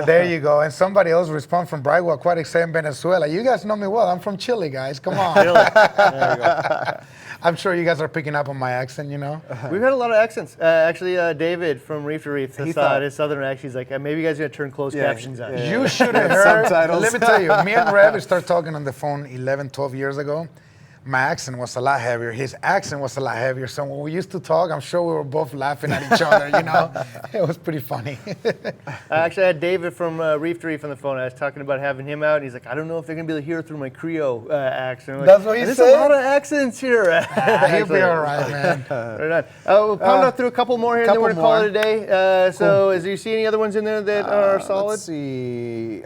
C: There you go. And somebody else responds from Brightwell Aquatic saying Venezuela. You guys know me well. I'm from Chile, guys. Come on.
A: There you go.
C: I'm sure you guys are picking up on my accent,
A: We've had a lot of accents. Actually, David from Reef to Reef,
B: He thought-
A: his southern accent, he's like, maybe you guys are going to turn closed captions on.
B: yeah.
C: You should have heard.
B: Subtitles.
C: Let me tell you, me and Rev started talking on the phone 11, 12 years ago. My accent was a lot heavier. His accent was a lot heavier. So when we used to talk, I'm sure we were both laughing at each other, It was pretty funny.
A: I actually had David from Reef to Reef on the phone. I was talking about having him out, and he's like, I don't know if they're going to be able to hear through my Creole accent. I'm like,
C: That's what he
A: There's
C: said?
A: a lot of accents here.
C: He'll be all right, man.
A: Right on. We'll pound out through a couple more here, and then we're going to call it a day. So, do you see any other ones in there that are solid?
B: Let's see.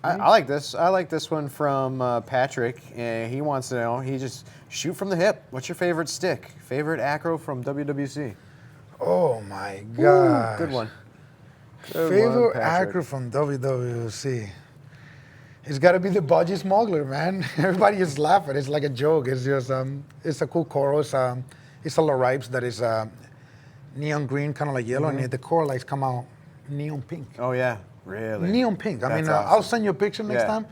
B: I like this. I like this one from Patrick. He wants to know. He just shoot from the hip. What's your favorite stick? Favorite acro from WWC?
C: Oh, my God.
B: Good one.
C: Favorite
B: Patrick.
C: acro from WWC? It's got to be the Budgie Smuggler, man. Everybody just laugh at it. It's like a joke. It's just, it's a cool coral. It's a Loripes that is neon green, kind of like yellow, and the coral lights come out neon pink.
B: Oh yeah, really?
C: Neon pink. I
B: That's
C: mean,
B: awesome.
C: I'll send you a picture next time.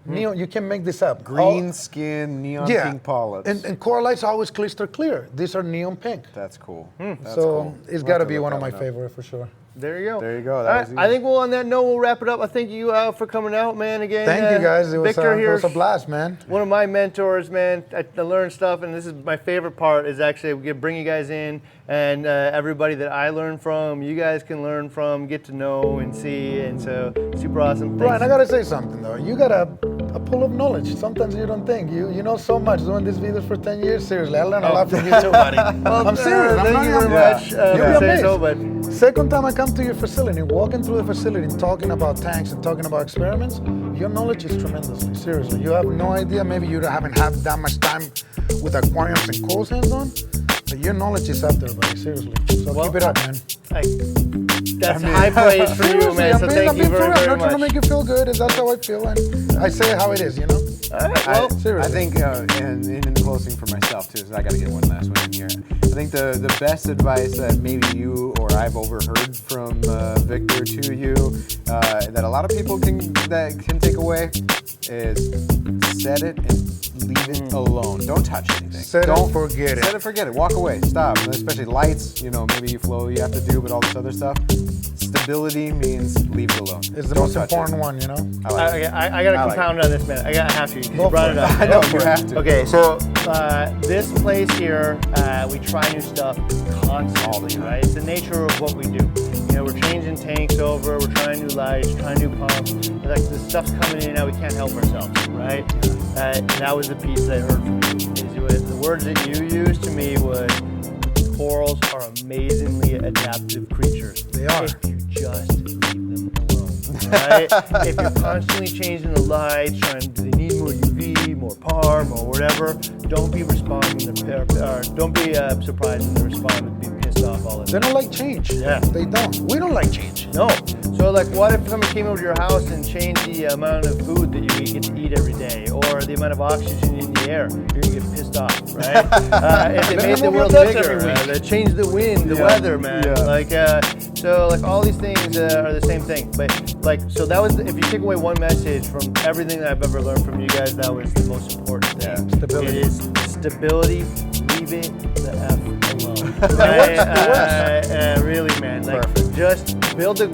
C: Neon, you can make this up.
B: Green skin, neon pink polyps.
C: And coral lights are always crystal clear. These are neon pink.
B: That's cool. That's
C: So
B: cool.
C: it's
B: We'll
C: got
B: have
C: to
B: to
C: be
B: look
C: one of
B: that
C: my
B: one up.
C: favorite for sure.
A: There you go.
B: There you go.
A: All
B: That
A: right.
B: was easy.
A: I think on that note, we'll wrap it up. I thank you for coming out, man. Again,
C: Thank you guys. It was,
A: Victor
C: it
A: here.
C: was a blast, man.
A: One of my mentors, man. I learned stuff, and this is my favorite part. Is actually we bring you guys in, and everybody that I learn from, you guys can learn from, get to know and see, and so super awesome. Thanks.
C: Brian, I gotta say something though. You got a pool of knowledge. Sometimes you don't think. You know so much doing this videos for 10 years. Seriously, I learned a lot from you too, buddy. I'm serious. I'm
A: Thank
C: not
A: you
C: even
A: very much.
C: You'll be
A: for saying
C: amazed.
A: so, but
C: Second time I come to your facility, walking through the facility and talking about tanks and talking about experiments, your knowledge is tremendously. Seriously, you have no idea. Maybe you haven't had that much time with aquariums and corals hands on, but your knowledge is up there, buddy. Seriously. So keep it up, man.
A: That's high praise for you,
C: Seriously,
A: man. So thank
C: I'm
A: you
C: being for
A: very,
C: real. I'm
A: very
C: not trying to
A: much.
C: make you feel good. That's how I feel, and I say it how it is,
A: All right, well,
B: I
C: seriously.
B: think, and in closing for myself too, so I got to get one last one in here. I think the best advice that maybe you or I've overheard from Victor to you that a lot of people can take away is set it and leave it alone. Don't touch anything.
C: Set it, forget it.
B: Set it, forget it. Walk away. Stop. Especially lights. Maybe you flow. You have to do, but all this other stuff. Stability means leave it alone.
C: It's the
B: Don't
C: most
B: touch
C: important
B: it.
C: one,
B: I like it.
A: I got to
B: I like
A: compound on this, man. I have to. You
C: Go
A: brought
C: for
A: it
C: it.
A: up.
B: I know,
A: Go for
B: you
A: it.
B: have to.
A: Okay, so this place here, we try new stuff constantly, right? It's the nature of what we do. We're changing tanks over, we're trying new lights, trying new pumps. Like the stuff's coming in and now, we can't help ourselves, right? That was the piece that I heard from you. The words that you used to me was corals are amazingly adaptive creatures.
C: They are.
A: If you just leave them alone. Right? If you're constantly changing the lights, do they need more UV, more PARM, or whatever, don't be surprised when they respond with being pissed pissed off all the
C: They
A: time.
C: don't like change.
A: Yeah.
C: They don't. We don't like change.
A: No. So like, what if someone came over to your house and changed the amount of food that you get to eat every day, or the amount of oxygen in the air? You're gonna get pissed off, right? If they
C: Let
A: made
C: me
A: the
C: move your
A: world
C: Dutch
A: bigger,
C: every week.
A: they changed the wind, the weather, man.
C: Yeah.
A: Like, so like all these things are the same thing. But like, so that was, if you take away one message from everything that I've ever learned from you guys, that was the most important thing.
C: Yeah, stability.
A: It is stability. Leave it the F alone. Really, man. Like,
C: Perfect.
A: just build the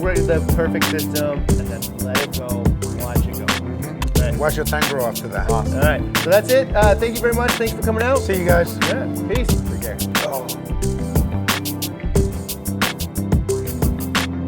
A: perfect system and then let it go. Watch it go. Right.
C: Watch your tank grow after that.
A: All right. So that's it. Thank you very much. Thanks for coming out.
C: See you guys.
A: Yeah. Peace.
C: Take care. Oh.